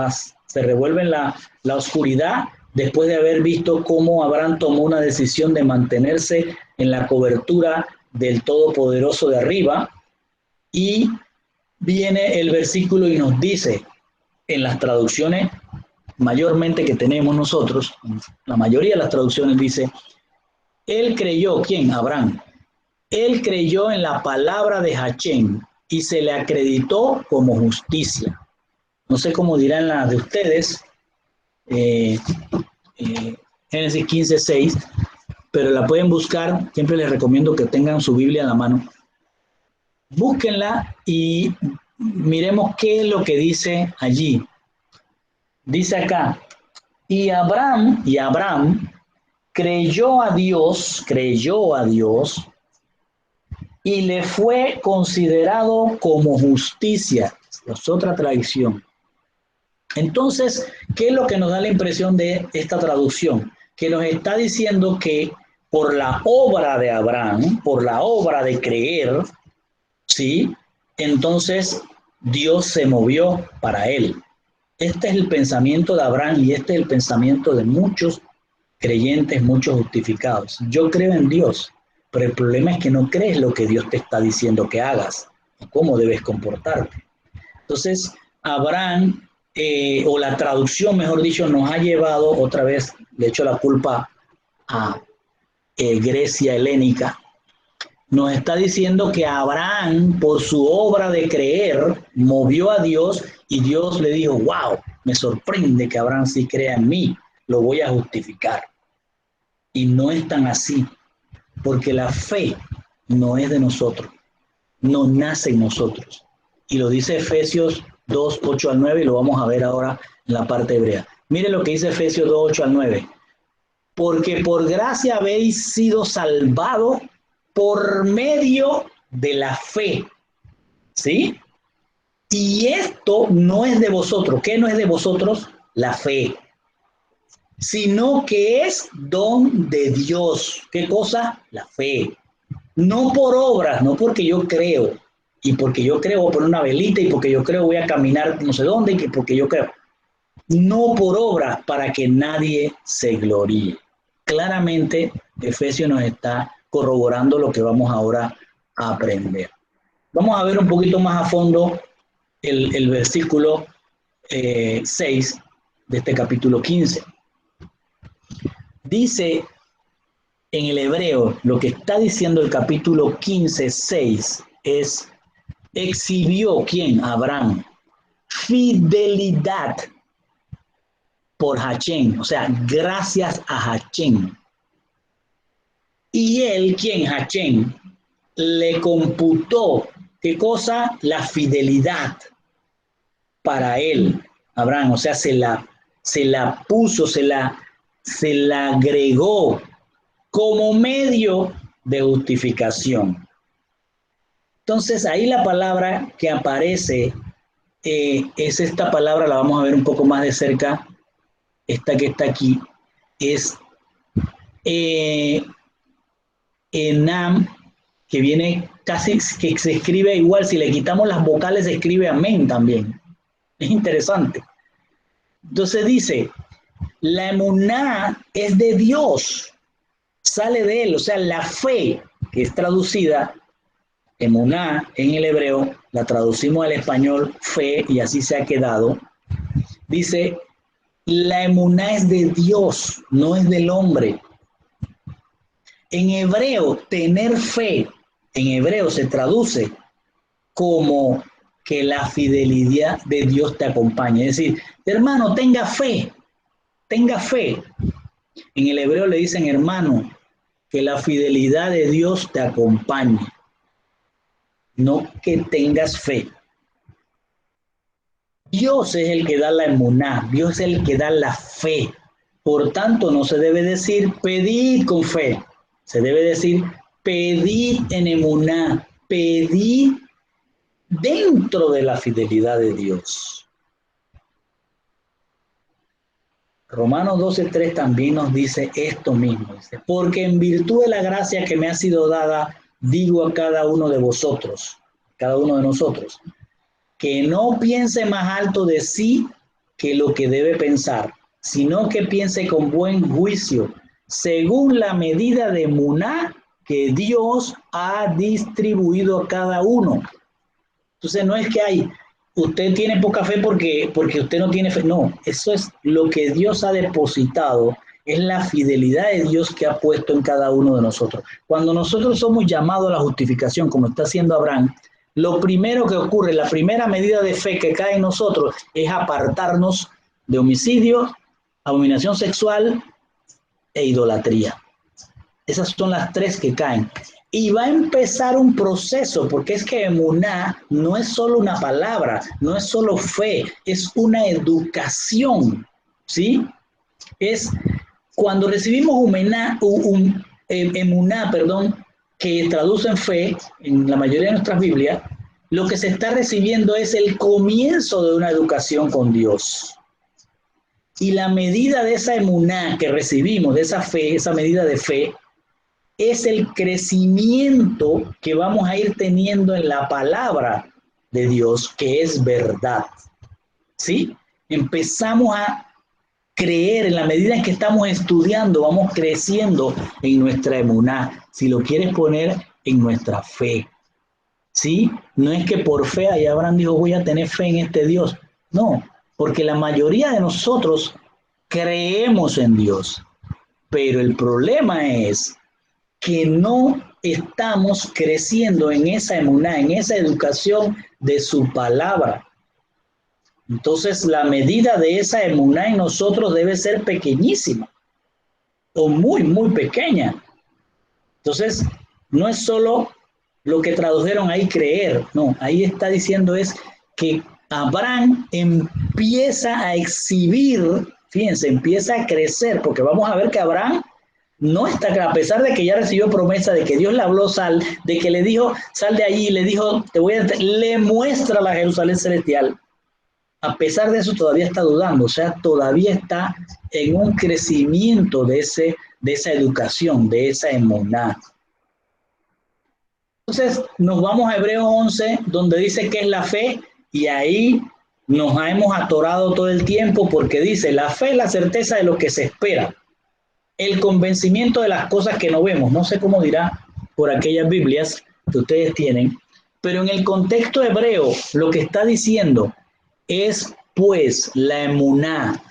se revuelve la oscuridad, después de haber visto cómo Abraham tomó una decisión de mantenerse en la cobertura del Todopoderoso de arriba, y viene el versículo y nos dice, en las traducciones mayormente que tenemos nosotros, la mayoría de las traducciones dice, él creyó, ¿quién? Abraham. Él creyó en la palabra de Hachem y se le acreditó como justicia. No sé cómo dirán las de ustedes, Génesis 15:6, pero la pueden buscar, siempre les recomiendo que tengan su Biblia en la mano. Búsquenla y miremos qué es lo que dice allí. Dice acá, y Abraham creyó a Dios, y le fue considerado como justicia. Es otra tradición. Entonces, ¿qué es lo que nos da la impresión de esta traducción? Que nos está diciendo que por la obra de Abraham, por la obra de creer, ¿sí? Entonces Dios se movió para él. Este es el pensamiento de Abraham y este es el pensamiento de muchos creyentes, muchos justificados. Yo creo en Dios, pero el problema es que no crees lo que Dios te está diciendo que hagas, cómo debes comportarte. Entonces, Abraham, o la traducción, mejor dicho, nos ha llevado otra vez, le echo la culpa a Grecia helénica, nos está diciendo que Abraham, por su obra de creer, movió a Dios y Dios le dijo, wow, me sorprende que Abraham sí crea en mí, lo voy a justificar. Y no es tan así, porque la fe no es de nosotros, no nace en nosotros. Y lo dice Efesios 2, 8 al 9, y lo vamos a ver ahora en la parte hebrea. Mire lo que dice Efesios 2, 8 al 9. Porque por gracia habéis sido salvados por medio de la fe, ¿sí? Y esto no es de vosotros. ¿Qué no es de vosotros? La fe. Sino que es don de Dios. ¿Qué cosa? La fe. No por obras, no porque yo creo. Y porque yo creo voy a poner una velita y porque yo creo voy a caminar no sé dónde y porque yo creo. No por obras para que nadie se gloríe. Claramente, Efesios nos está corroborando lo que vamos ahora a aprender. Vamos a ver un poquito más a fondo el versículo 6 de este capítulo 15. Dice en el hebreo, lo que está diciendo el capítulo 15, 6 es, exhibió, ¿quién? Abraham, fidelidad por Hachem, o sea, gracias a Hachem. Y él, ¿quién? Hachem, le computó, ¿qué cosa? La fidelidad para él, Abraham, o sea, se la puso, se la agregó como medio de justificación. Entonces, ahí la palabra que aparece es esta palabra, la vamos a ver un poco más de cerca, esta que está aquí, es Enam, que viene casi, que se escribe igual, si le quitamos las vocales se escribe amén también. Es interesante. Entonces dice, la emuná es de Dios, sale de él, o sea, la fe, que es traducida, emuná en el hebreo, la traducimos al español, fe, y así se ha quedado. Dice, la emuná es de Dios, no es del hombre. En hebreo, tener fe, en hebreo se traduce como que la fidelidad de Dios te acompañe. Es decir, hermano, tenga fe, tenga fe. En el hebreo le dicen, hermano, que la fidelidad de Dios te acompañe, no que tengas fe. Dios es el que da la emuná, Dios es el que da la fe. Por tanto, no se debe decir pedid con fe, se debe decir pedid en emuná, pedid dentro de la fidelidad de Dios. Romanos 12:3 también nos dice esto mismo, dice, porque en virtud de la gracia que me ha sido dada, digo a cada uno de vosotros, cada uno de nosotros, que no piense más alto de sí que lo que debe pensar, sino que piense con buen juicio, según la medida de emuná que Dios ha distribuido a cada uno. Entonces no es que usted tiene poca fe porque usted no tiene fe, no, eso es lo que Dios ha depositado, es la fidelidad de Dios que ha puesto en cada uno de nosotros. Cuando nosotros somos llamados a la justificación, como está haciendo Abraham, lo primero que ocurre, la primera medida de fe que cae en nosotros es apartarnos de homicidio, abominación sexual e idolatría. Esas son las tres que caen. Y va a empezar un proceso, porque es que emuná no es solo una palabra, no es solo fe, es una educación, ¿sí? Es cuando recibimos emuná, que traduce en fe, en la mayoría de nuestras Biblias, lo que se está recibiendo es el comienzo de una educación con Dios. Y la medida de esa emuná que recibimos, de esa fe, esa medida de fe, es el crecimiento que vamos a ir teniendo en la palabra de Dios, que es verdad. ¿Sí? Empezamos a creer en la medida en que estamos estudiando, vamos creciendo en nuestra emuná, si lo quieres poner en nuestra fe. ¿Sí? No es que por fe ahí Abraham dijo voy a tener fe en este Dios. No, porque la mayoría de nosotros creemos en Dios, pero el problema es que no estamos creciendo en esa emuná, en esa educación de su palabra. Entonces, la medida de esa emuná en nosotros debe ser pequeñísima o muy, muy pequeña. Entonces, no es solo lo que tradujeron ahí creer, no, ahí está diciendo es que Abraham empieza a exhibir, fíjense, empieza a crecer, porque vamos a ver que Abraham No está claro, a pesar de que ya recibió promesa, de que Dios le habló sal, de que le dijo sal de allí, le dijo le muestra la Jerusalén celestial. A pesar de eso todavía está dudando, o sea, todavía está en un crecimiento de esa educación, de esa emuná. Entonces nos vamos a Hebreos 11, donde dice que es la fe, y ahí nos hemos atorado todo el tiempo porque dice, la fe es la certeza de lo que se espera, el convencimiento de las cosas que no vemos. No sé cómo dirá por aquellas Biblias que ustedes tienen, pero en el contexto hebreo lo que está diciendo es pues la emuná,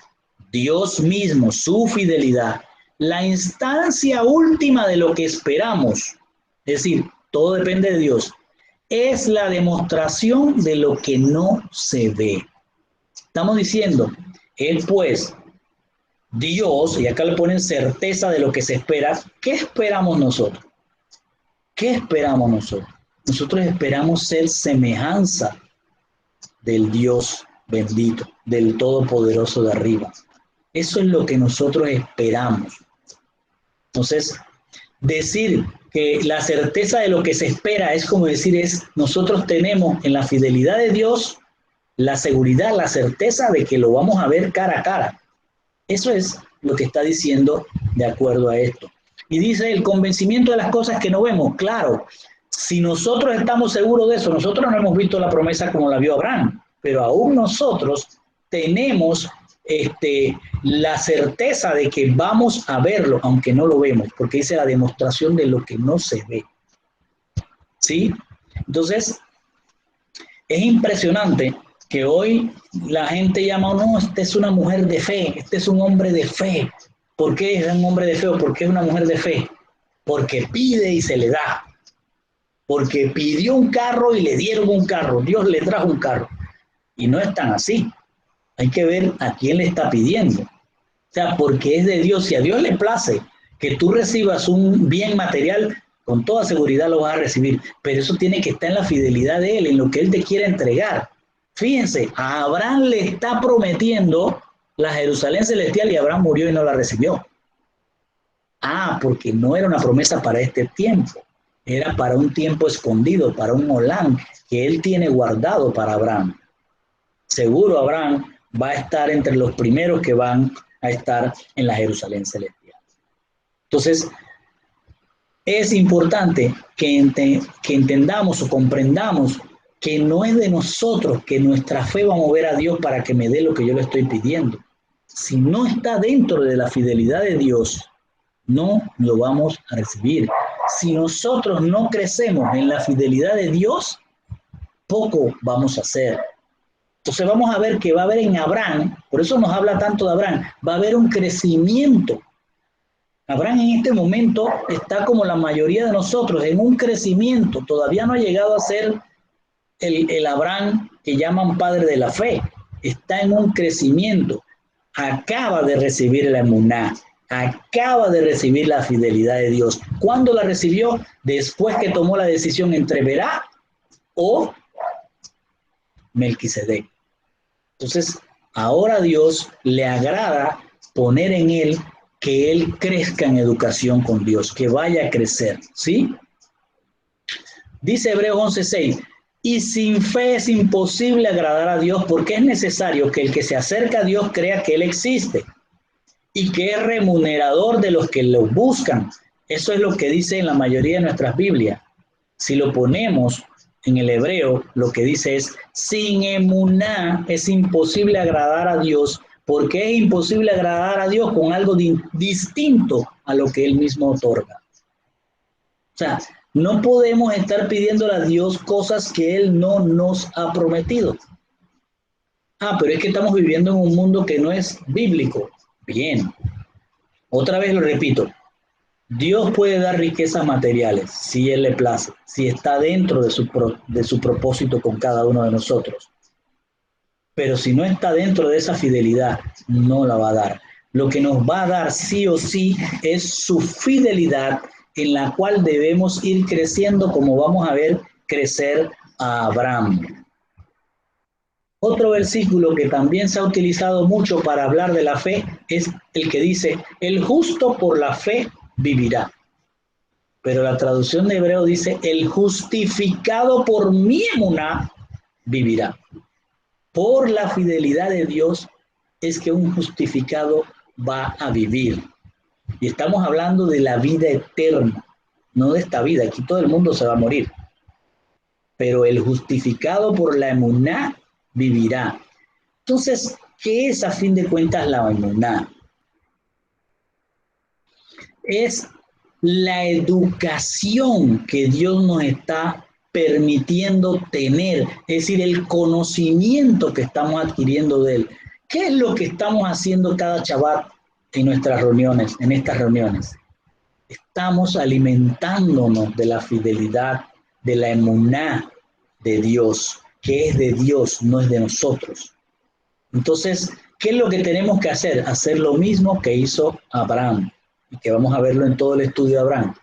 Dios mismo, su fidelidad, la instancia última de lo que esperamos, es decir, todo depende de Dios, es la demostración de lo que no se ve. Estamos diciendo, Él pues, Dios, y acá le ponen certeza de lo que se espera. ¿Qué esperamos nosotros? ¿Qué esperamos nosotros? Nosotros esperamos ser semejanza del Dios bendito, del Todopoderoso de arriba. Eso es lo que nosotros esperamos. Entonces, decir que la certeza de lo que se espera es como decir, nosotros tenemos en la fidelidad de Dios la seguridad, la certeza de que lo vamos a ver cara a cara. Eso es lo que está diciendo de acuerdo a esto. Y dice el convencimiento de las cosas que no vemos. Claro, si nosotros estamos seguros de eso, nosotros no hemos visto la promesa como la vio Abraham, pero aún nosotros tenemos la certeza de que vamos a verlo, aunque no lo vemos, porque dice la demostración de lo que no se ve. ¿Sí? Entonces, es impresionante que hoy la gente llama, no, esta es una mujer de fe, este es un hombre de fe. ¿Por qué es un hombre de fe o por qué es una mujer de fe? Porque pide y se le da. Porque pidió un carro y le dieron un carro. Dios le trajo un carro. Y no es tan así. Hay que ver a quién le está pidiendo. O sea, porque es de Dios. Si a Dios le place que tú recibas un bien material, con toda seguridad lo vas a recibir. Pero eso tiene que estar en la fidelidad de Él, en lo que Él te quiere entregar. Fíjense, a Abraham le está prometiendo la Jerusalén celestial y Abraham murió y no la recibió. Porque no era una promesa para este tiempo. Era para un tiempo escondido, para un Olán que Él tiene guardado para Abraham. Seguro Abraham va a estar entre los primeros que van a estar en la Jerusalén celestial. Entonces, es importante que entendamos o comprendamos que no es de nosotros que nuestra fe va a mover a Dios para que me dé lo que yo le estoy pidiendo. Si no está dentro de la fidelidad de Dios, no lo vamos a recibir. Si nosotros no crecemos en la fidelidad de Dios, poco vamos a hacer. Entonces vamos a ver que va a haber en Abraham, por eso nos habla tanto de Abraham, va a haber un crecimiento. Abraham en este momento está como la mayoría de nosotros, en un crecimiento. Todavía no ha llegado a ser el Abraham que llaman padre de la fe. Está en un crecimiento. Acaba de recibir la emuná. Acaba de recibir la fidelidad de Dios. ¿Cuándo la recibió? Después que tomó la decisión entre Berá o Melquisedec. Entonces, ahora a Dios le agrada poner en él que él crezca en educación con Dios, que vaya a crecer, ¿sí? Dice Hebreos 11:6, y sin fe es imposible agradar a Dios porque es necesario que el que se acerca a Dios crea que Él existe y que es remunerador de los que lo buscan. Eso es lo que dice en la mayoría de nuestras Biblias. Si lo ponemos en el hebreo, lo que dice es, sin emuná es imposible agradar a Dios, porque es imposible agradar a Dios con algo distinto a lo que Él mismo otorga. O sea, no podemos estar pidiéndole a Dios cosas que Él no nos ha prometido. Pero es que estamos viviendo en un mundo que no es bíblico. Bien. Otra vez lo repito. Dios puede dar riquezas materiales si Él le place, si está dentro de su propósito con cada uno de nosotros. Pero si no está dentro de esa fidelidad, no la va a dar. Lo que nos va a dar sí o sí es su fidelidad en la cual debemos ir creciendo como vamos a ver crecer a Abraham. Otro versículo que también se ha utilizado mucho para hablar de la fe es el que dice, el justo por la fe vivirá. Pero la traducción de hebreo dice, el justificado por mi emuná vivirá. Por la fidelidad de Dios es que un justificado va a vivir. Y estamos hablando de la vida eterna, no de esta vida. Aquí todo el mundo se va a morir. Pero el justificado por la emuná vivirá. Entonces, ¿qué es a fin de cuentas la emuná? Es la educación que Dios nos está permitiendo tener, es decir, el conocimiento que estamos adquiriendo de Él. ¿Qué es lo que estamos haciendo cada Shabbat en nuestras reuniones, en estas reuniones? Estamos alimentándonos de la fidelidad, de la emuná de Dios, que es de Dios, no es de nosotros. Entonces, ¿qué es lo que tenemos que hacer? Hacer lo mismo que hizo Abraham, y que vamos a verlo en todo el estudio de Abraham.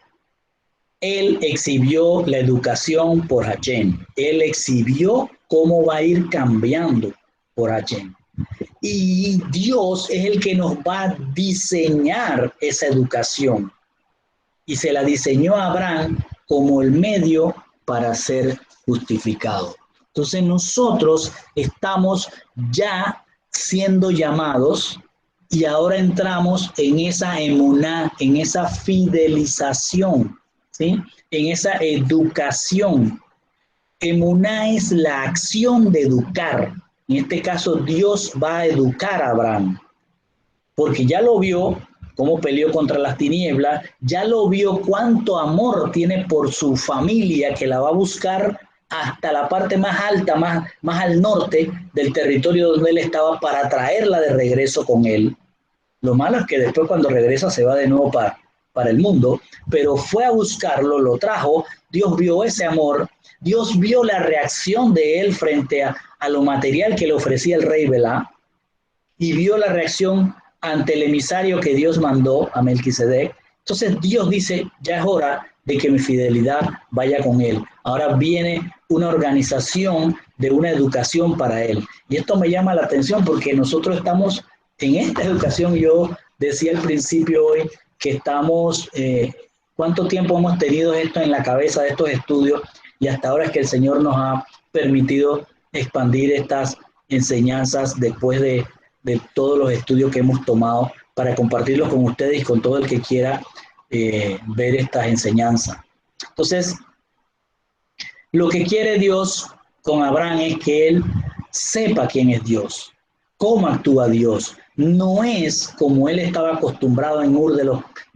Él exhibió la educación por Hashem. Él exhibió cómo va a ir cambiando por Hashem. Y Dios es el que nos va a diseñar esa educación. Y se la diseñó a Abraham como el medio para ser justificado. Entonces nosotros estamos ya siendo llamados y ahora entramos en esa emuná, en esa fidelización, ¿sí? En esa educación. Emuná es la acción de educar. En este caso, Dios va a educar a Abraham, porque ya lo vio cómo peleó contra las tinieblas, ya lo vio cuánto amor tiene por su familia, que la va a buscar hasta la parte más alta, más al norte del territorio donde él estaba, para traerla de regreso con él. Lo malo es que después, cuando regresa, se va de nuevo para el mundo, pero fue a buscarlo, lo trajo. Dios vio ese amor, Dios vio la reacción de él frente a lo material que le ofrecía el rey Belá, y vio la reacción ante el emisario que Dios mandó a Melquisedec. Entonces Dios dice, ya es hora de que mi fidelidad vaya con él. Ahora viene una organización de una educación para él. Y esto me llama la atención porque nosotros estamos en esta educación. Yo decía al principio hoy que estamos, ¿cuánto tiempo hemos tenido esto en la cabeza de estos estudios? Y hasta ahora es que el Señor nos ha permitido expandir estas enseñanzas después de todos los estudios que hemos tomado, para compartirlos con ustedes y con todo el que quiera ver estas enseñanzas. Entonces, lo que quiere Dios con Abraham es que él sepa quién es Dios, cómo actúa Dios. No es como él estaba acostumbrado en Ur de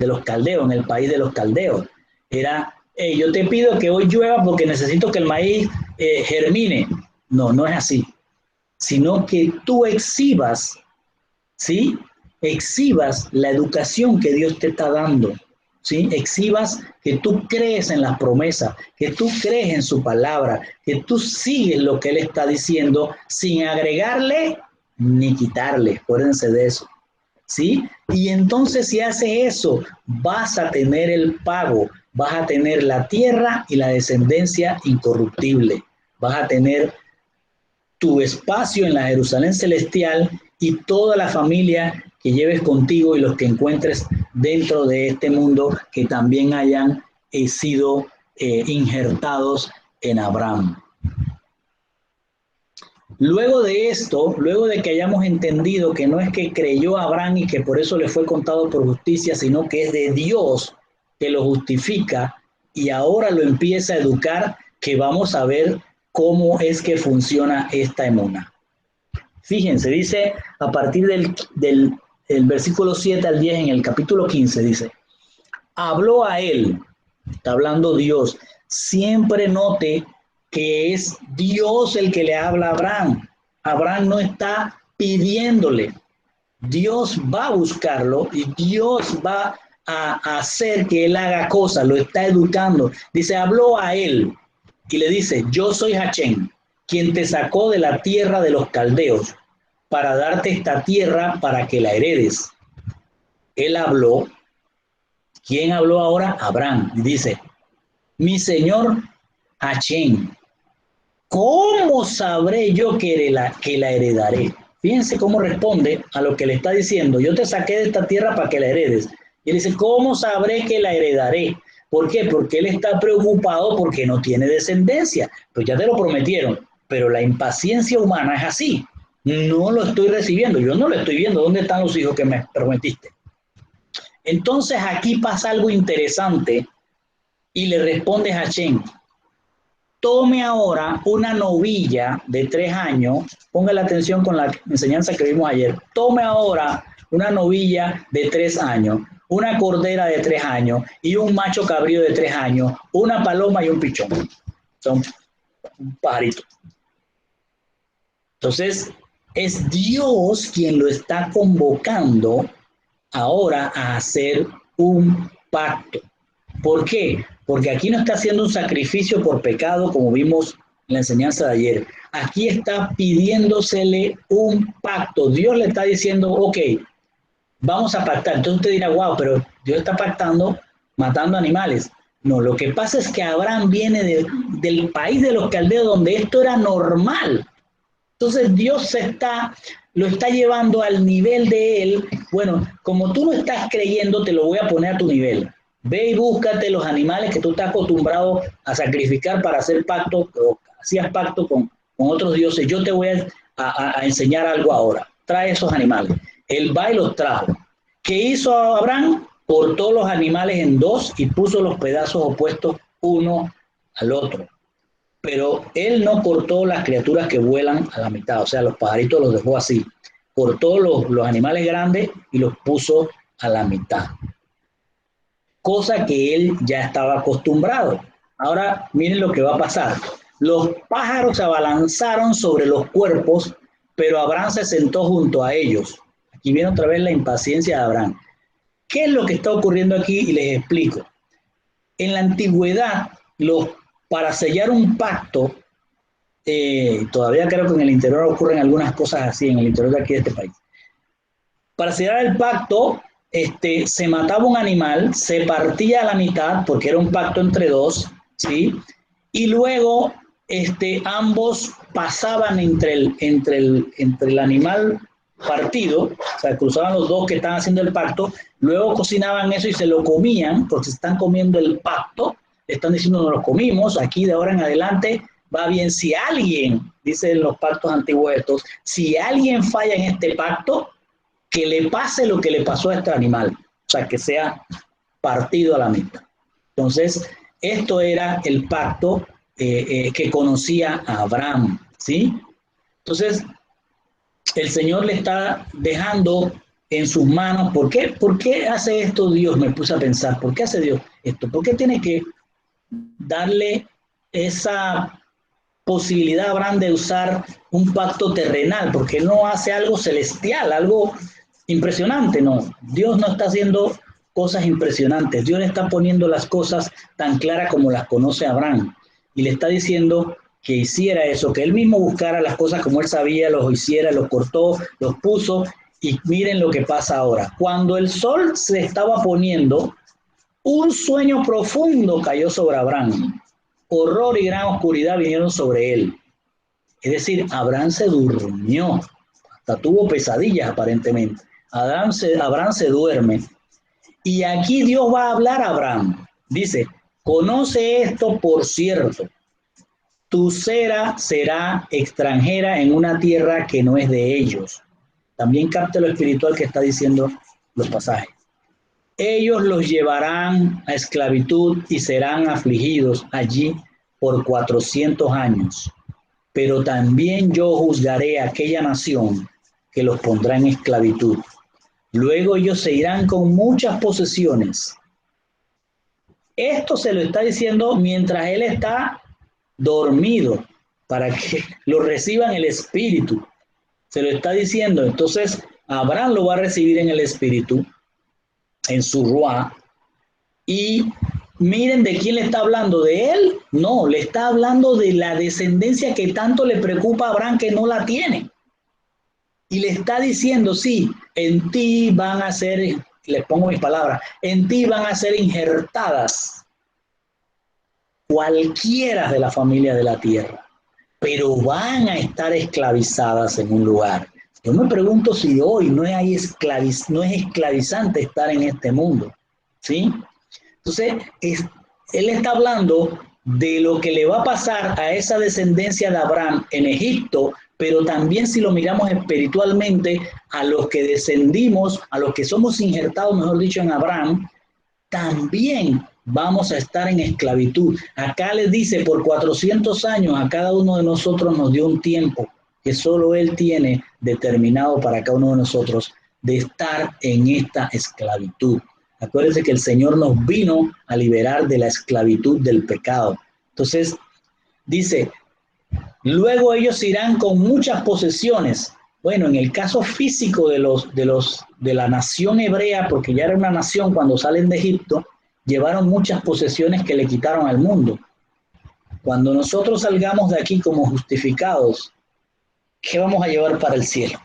los caldeos, en el país de los caldeos. Era, yo te pido que hoy llueva porque necesito que el maíz germine. No, no es así. Sino que tú exhibas, ¿sí? Exhibas la educación que Dios te está dando, ¿sí? Exhibas que tú crees en las promesas, que tú crees en su palabra, que tú sigues lo que Él está diciendo sin agregarle ni quitarle. Acuérdense de eso, ¿sí? Y entonces, si haces eso, vas a tener el pago, vas a tener la tierra y la descendencia incorruptible, vas a tener tu espacio en la Jerusalén celestial y toda la familia que lleves contigo y los que encuentres dentro de este mundo que también hayan sido injertados en Abraham. Luego de esto, luego de que hayamos entendido que no es que creyó Abraham y que por eso le fue contado por justicia, sino que es de Dios que lo justifica y ahora lo empieza a educar, que vamos a ver cómo es que funciona esta emuná. Fíjense, dice a partir del versículo 7 al 10 en el capítulo 15, dice, habló a él, está hablando Dios. Siempre note que es Dios el que le habla a Abraham. Abraham no está pidiéndole. Dios va a buscarlo y Dios va a hacer que él haga cosas, lo está educando. Dice, habló a él y le dice, yo soy Hashem, quien te sacó de la tierra de los caldeos para darte esta tierra para que la heredes. Él habló. ¿Quién habló ahora? Abraham. Y dice, mi señor Hashem, ¿cómo sabré yo que la heredaré? Fíjense cómo responde a lo que le está diciendo. Yo te saqué de esta tierra para que la heredes. Y él dice, ¿cómo sabré que la heredaré? ¿Por qué? Porque él está preocupado porque no tiene descendencia. Pues ya te lo prometieron, pero la impaciencia humana es así. No lo estoy recibiendo, yo no lo estoy viendo. ¿Dónde están los hijos que me prometiste? Entonces aquí pasa algo interesante y le responde Hashem, tome ahora una novilla de 3 años, ponga la atención con la enseñanza que vimos ayer, tome ahora una novilla de 3 años, una cordera de 3 años y un macho cabrío de 3 años, una paloma y un pichón. Son un pajarito. Entonces, es Dios quien lo está convocando ahora a hacer un pacto. ¿Por qué? Porque aquí no está haciendo un sacrificio por pecado, como vimos en la enseñanza de ayer. Aquí está pidiéndosele un pacto. Dios le está diciendo, ok, vamos a pactar. Entonces usted dirá, wow, pero Dios está pactando matando animales. No, lo que pasa es que Abraham viene del país de los caldeos donde esto era normal. Entonces Dios lo está llevando al nivel de él. Bueno, como tú no estás creyendo, te lo voy a poner a tu nivel. Ve y búscate los animales que tú estás acostumbrado a sacrificar para hacer pacto, o hacías pacto con otros dioses. Yo te voy a enseñar algo ahora. Trae esos animales. Él va y los trajo. ¿Qué hizo Abraham? Cortó los animales en dos y puso los pedazos opuestos uno al otro. Pero él no cortó las criaturas que vuelan a la mitad, o sea, los pajaritos los dejó así. Cortó los animales grandes y los puso a la mitad. Cosa que él ya estaba acostumbrado. Ahora miren lo que va a pasar. Los pájaros se abalanzaron sobre los cuerpos, pero Abraham se sentó junto a ellos. Aquí viene otra vez la impaciencia de Abraham. ¿Qué es lo que está ocurriendo aquí? Y les explico. En la antigüedad, para sellar un pacto, todavía creo que en el interior ocurren algunas cosas así, en el interior de aquí de este país. Para sellar el pacto, se mataba un animal, se partía a la mitad, porque era un pacto entre dos, ¿sí? Y luego ambos pasaban entre el animal partido, o sea, cruzaban los dos que estaban haciendo el pacto, luego cocinaban eso y se lo comían, porque se están comiendo el pacto, le están diciendo, no lo comimos, aquí de ahora en adelante va bien. Si alguien, dicen los pactos antiguos estos, si alguien falla en este pacto, que le pase lo que le pasó a este animal, o sea, que sea partido a la mitad. Entonces, esto era el pacto que conocía a Abraham, ¿sí? Entonces, el Señor le está dejando en sus manos. ¿Por qué? ¿Por qué hace esto Dios? Me puse a pensar, ¿por qué hace Dios esto? ¿Por qué tiene que darle esa posibilidad a Abraham de usar un pacto terrenal? Porque él no hace algo celestial, algo impresionante, no. Dios no está haciendo cosas impresionantes. Dios le está poniendo las cosas tan claras como las conoce Abraham. Y le está diciendo que hiciera eso, que él mismo buscara las cosas como él sabía, los hiciera, los cortó, los puso. Y miren lo que pasa ahora. Cuando el sol se estaba poniendo, un sueño profundo cayó sobre Abraham. Horror y gran oscuridad vinieron sobre él. Es decir, Abraham se durmió, hasta tuvo pesadillas aparentemente. Abraham se duerme. Y aquí Dios va a hablar a Abraham. Dice, conoce esto por cierto, tu cera será extranjera en una tierra que no es de ellos. También capta lo espiritual que está diciendo los pasajes. Ellos los llevarán a esclavitud y serán afligidos allí por 400 años. Pero también yo juzgaré a aquella nación que los pondrá en esclavitud. Luego ellos se irán con muchas posesiones. Esto se lo está diciendo mientras él está dormido, para que lo reciban el espíritu. Se lo está diciendo. Entonces, Abraham lo va a recibir en el espíritu, en su ruá. Y miren de quién le está hablando, ¿de él? No, le está hablando de la descendencia que tanto le preocupa a Abraham, que no la tiene. Y le está diciendo, sí, en ti van a ser, les pongo mis palabras, en ti van a ser injertadas cualquiera de la familia de la tierra, pero van a estar esclavizadas en un lugar. Yo me pregunto si hoy no es esclavizante estar en este mundo, ¿sí? Entonces, él está hablando de lo que le va a pasar a esa descendencia de Abraham en Egipto, pero también si lo miramos espiritualmente, a los que descendimos, a los que somos injertados, mejor dicho, en Abraham, también vamos a estar en esclavitud. Acá les dice, por 400 años a cada uno de nosotros nos dio un tiempo que solo Él tiene determinado para cada uno de nosotros de estar en esta esclavitud. Acuérdense que el Señor nos vino a liberar de la esclavitud del pecado. Entonces, dice, luego ellos irán con muchas posesiones. Bueno, en el caso físico de la nación hebrea, porque ya era una nación cuando salen de Egipto, llevaron muchas posesiones que le quitaron al mundo. Cuando nosotros salgamos de aquí como justificados, ¿qué vamos a llevar para el cielo?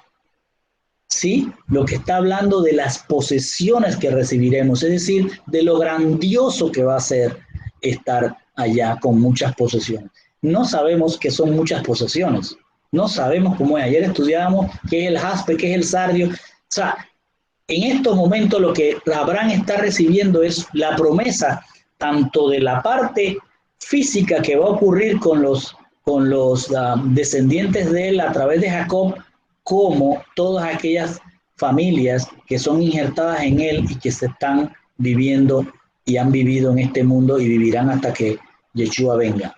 Sí, lo que está hablando de las posesiones que recibiremos, es decir, de lo grandioso que va a ser estar allá con muchas posesiones. No sabemos qué son muchas posesiones, no sabemos cómo es. Ayer estudiábamos qué es el jaspe, qué es el sardio. O sea, en estos momentos lo que Abraham está recibiendo es la promesa tanto de la parte física que va a ocurrir con los descendientes de él a través de Jacob, como todas aquellas familias que son injertadas en él y que se están viviendo y han vivido en este mundo y vivirán hasta que Yeshua venga.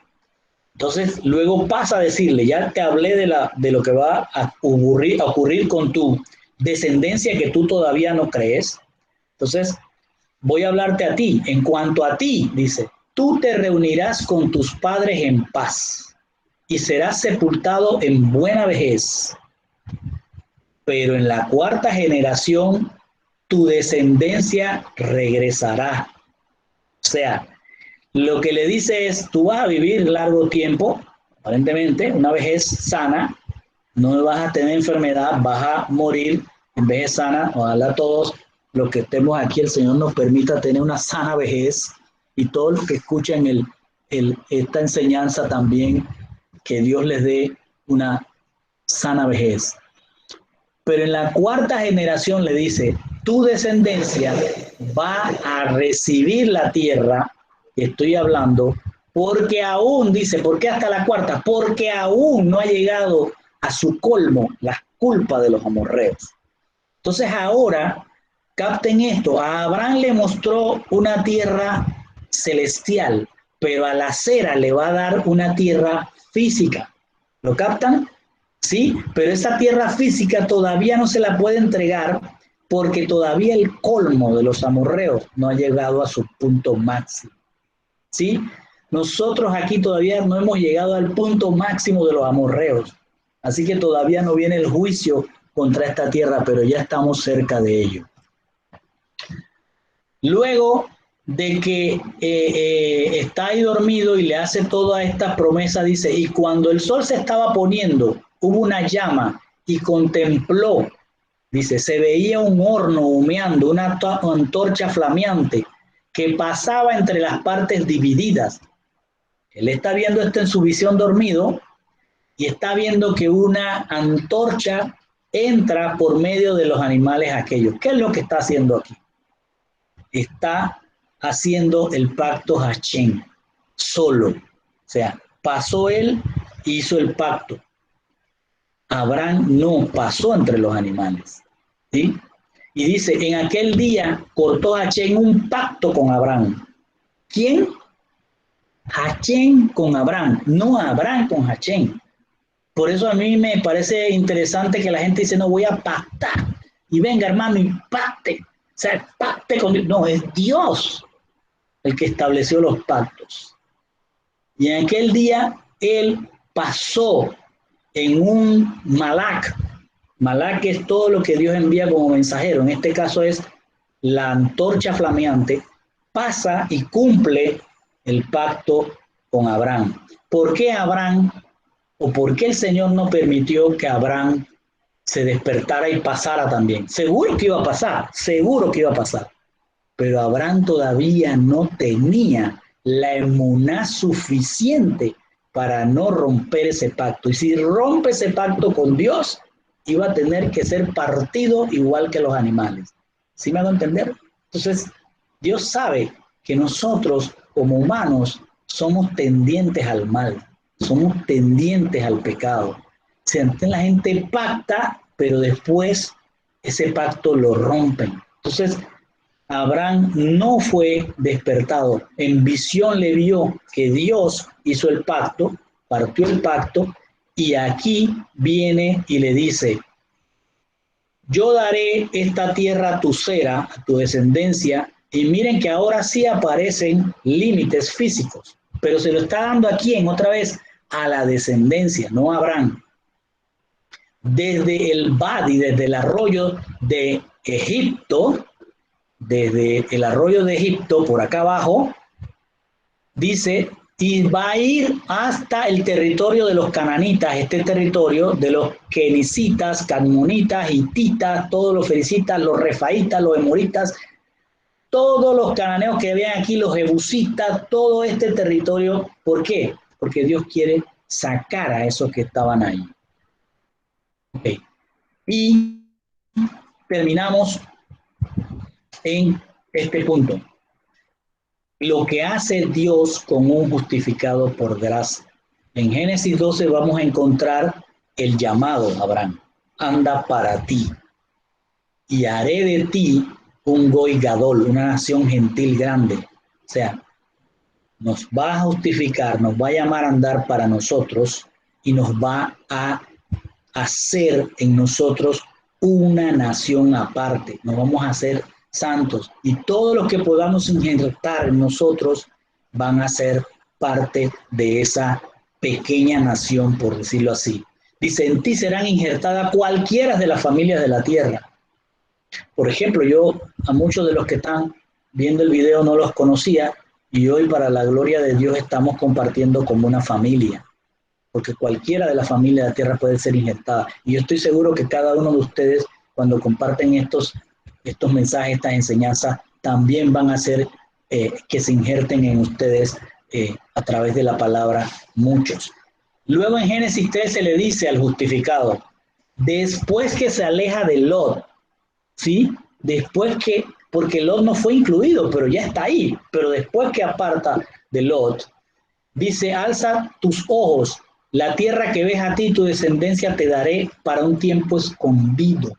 Entonces, luego pasa a decirle, ya te hablé de lo que va a ocurrir con tu descendencia que tú todavía no crees. Entonces, voy a hablarte a ti. En cuanto a ti, dice, tú te reunirás con tus padres en paz y serás sepultado en buena vejez. Pero en la cuarta generación, tu descendencia regresará. O sea, lo que le dice es, tú vas a vivir largo tiempo, aparentemente, una vejez sana, no vas a tener enfermedad, vas a morir en vejez sana. Ojalá todos los que estemos aquí, el Señor nos permita tener una sana vejez y todos los que escuchen esta enseñanza también, que Dios les dé una sana vejez. Pero en la cuarta generación le dice, tu descendencia va a recibir la tierra que estoy hablando, porque aún, dice, ¿por qué hasta la cuarta? Porque aún no ha llegado a su colmo la culpa de los amorreos. Entonces ahora, capten esto, a Abraham le mostró una tierra celestial, pero a la cera le va a dar una tierra física. ¿Lo captan? Sí, pero esa tierra física todavía no se la puede entregar porque todavía el colmo de los amorreos no ha llegado a su punto máximo. ¿Sí? Nosotros aquí todavía no hemos llegado al punto máximo de los amorreos. Así que todavía no viene el juicio contra esta tierra, pero ya estamos cerca de ello. Luego de que está ahí dormido y le hace toda esta promesa, dice, y cuando el sol se estaba poniendo, hubo una llama y contempló, dice, se veía un horno humeando, una antorcha flameante que pasaba entre las partes divididas. Él está viendo esto en su visión dormido y está viendo que una antorcha entra por medio de los animales aquellos. ¿Qué es lo que está haciendo aquí? Está haciendo el pacto Hashem solo. O sea, pasó él, hizo el pacto. Abraham no pasó entre los animales. ¿Sí? Y dice, en aquel día cortó Hashem un pacto con Abraham. ¿Quién? Hashem con Abraham, no Abraham con Hashem. Por eso a mí me parece interesante que la gente dice, no, voy a pactar. Y venga, hermano, y pacte. O sea, pacte con Dios. No, es Dios el que estableció los pactos. Y en aquel día él pasó en un malak. Malak es todo lo que Dios envía como mensajero. En este caso es la antorcha flameante. Pasa y cumple el pacto con Abraham. ¿Por qué Abraham o por qué el Señor no permitió que Abraham se despertara y pasara también? Seguro que iba a pasar, seguro que iba a pasar. Pero Abraham todavía no tenía la emuná suficiente para no romper ese pacto. Y si rompe ese pacto con Dios, iba a tener que ser partido igual que los animales. ¿Sí me hago entender? Entonces, Dios sabe que nosotros como humanos somos tendientes al mal, somos tendientes al pecado. O sea, entonces la gente pacta, pero después ese pacto lo rompen. Entonces, Abraham no fue despertado. En visión le vio que Dios hizo el pacto, partió el pacto, y aquí viene y le dice: yo daré esta tierra a tu cera, a tu descendencia, y miren que ahora sí aparecen límites físicos, pero se lo está dando a quién, otra vez, a la descendencia, no a Abraham. Desde el Wadi, desde el arroyo de Egipto, desde el arroyo de Egipto, por acá abajo, dice, y va a ir hasta el territorio de los cananitas, este territorio de los kenicitas, cadmonitas, hititas, todos los fericitas, los refaitas, los emoritas, todos los cananeos que habían aquí, los jebusitas, todo este territorio. ¿Por qué? Porque Dios quiere sacar a esos que estaban ahí. Okay. Y terminamos en este punto. Lo que hace Dios con un justificado por gracia. En Génesis 12 vamos a encontrar el llamado a Abraham. Anda para ti y haré de ti un goy gadol, una nación gentil grande. O sea, nos va a justificar, nos va a llamar a andar para nosotros y nos va a hacer en nosotros una nación aparte. Nos vamos a hacer santos y todos los que podamos injertar en nosotros van a ser parte de esa pequeña nación, por decirlo así. Dice, en ti serán injertadas cualquiera de las familias de la tierra. Por ejemplo, yo a muchos de los que están viendo el video no los conocía y hoy, para la gloria de Dios, estamos compartiendo como una familia, porque cualquiera de las familias de la tierra puede ser injertada. Y yo estoy seguro que cada uno de ustedes, cuando comparten estos mensajes, estas enseñanzas, también van a hacer que se injerten en ustedes a través de la palabra muchos. Luego en Génesis 13 le dice al justificado, después que se aleja de Lot, ¿sí? Después que, porque Lot no fue incluido, pero ya está ahí, pero después que aparta de Lot, dice, alza tus ojos, la tierra que ves a ti, tu descendencia te daré para un tiempo escondido.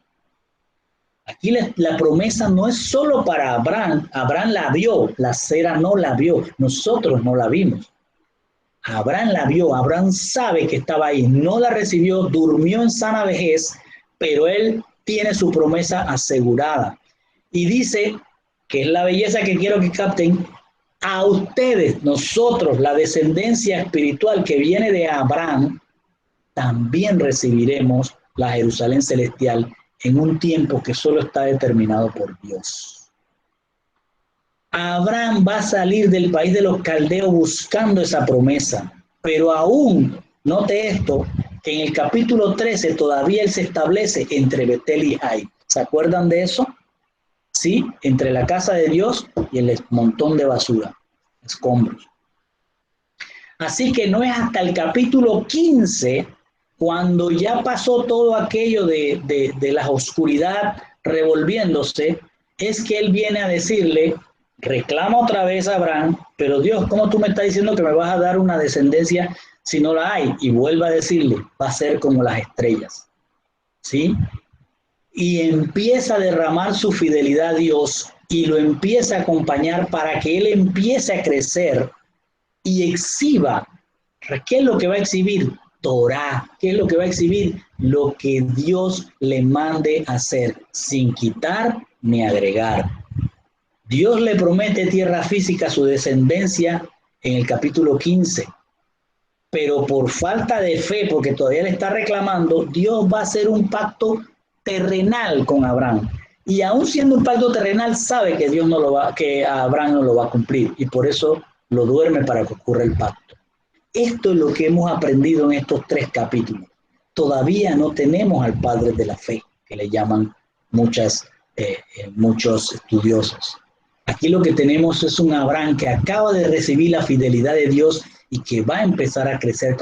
Aquí la promesa no es solo para Abraham. Abraham la vio, la cera no la vio, nosotros no la vimos. Abraham la vio, Abraham sabe que estaba ahí, no la recibió, durmió en sana vejez, pero él tiene su promesa asegurada. Y dice, que es la belleza que quiero que capten, a ustedes, nosotros, la descendencia espiritual que viene de Abraham, también recibiremos la Jerusalén celestial en un tiempo que solo está determinado por Dios. Abraham va a salir del país de los caldeos buscando esa promesa, pero aún, note esto, que en el capítulo 13 todavía él se establece entre Betel y Ai. ¿Se acuerdan de eso? Sí, entre la casa de Dios y el montón de basura, escombros. Así que no es hasta el capítulo 15, cuando ya pasó todo aquello de la oscuridad revolviéndose, es que él viene a decirle, reclama otra vez a Abraham, pero Dios, ¿cómo tú me estás diciendo que me vas a dar una descendencia si no la hay? Y vuelve a decirle, va a ser como las estrellas, ¿sí? Y empieza a derramar su fidelidad a Dios y lo empieza a acompañar para que él empiece a crecer y exhiba. ¿Qué es lo que va a exhibir? Torah. ¿Qué es lo que va a exhibir? Lo que Dios le mande hacer, sin quitar ni agregar. Dios le promete tierra física a su descendencia en el capítulo 15, pero por falta de fe, porque todavía le está reclamando, Dios va a hacer un pacto terrenal con Abraham. Y aún siendo un pacto terrenal, sabe que Dios no lo va, que Abraham no lo va a cumplir, y por eso lo duerme para que ocurra el pacto. Esto es lo que hemos aprendido en estos 3 capítulos. Todavía no tenemos al padre de la fe, que le llaman muchos estudiosos. Aquí lo que tenemos es un Abraham que acaba de recibir la fidelidad de Dios y que va a empezar a crecer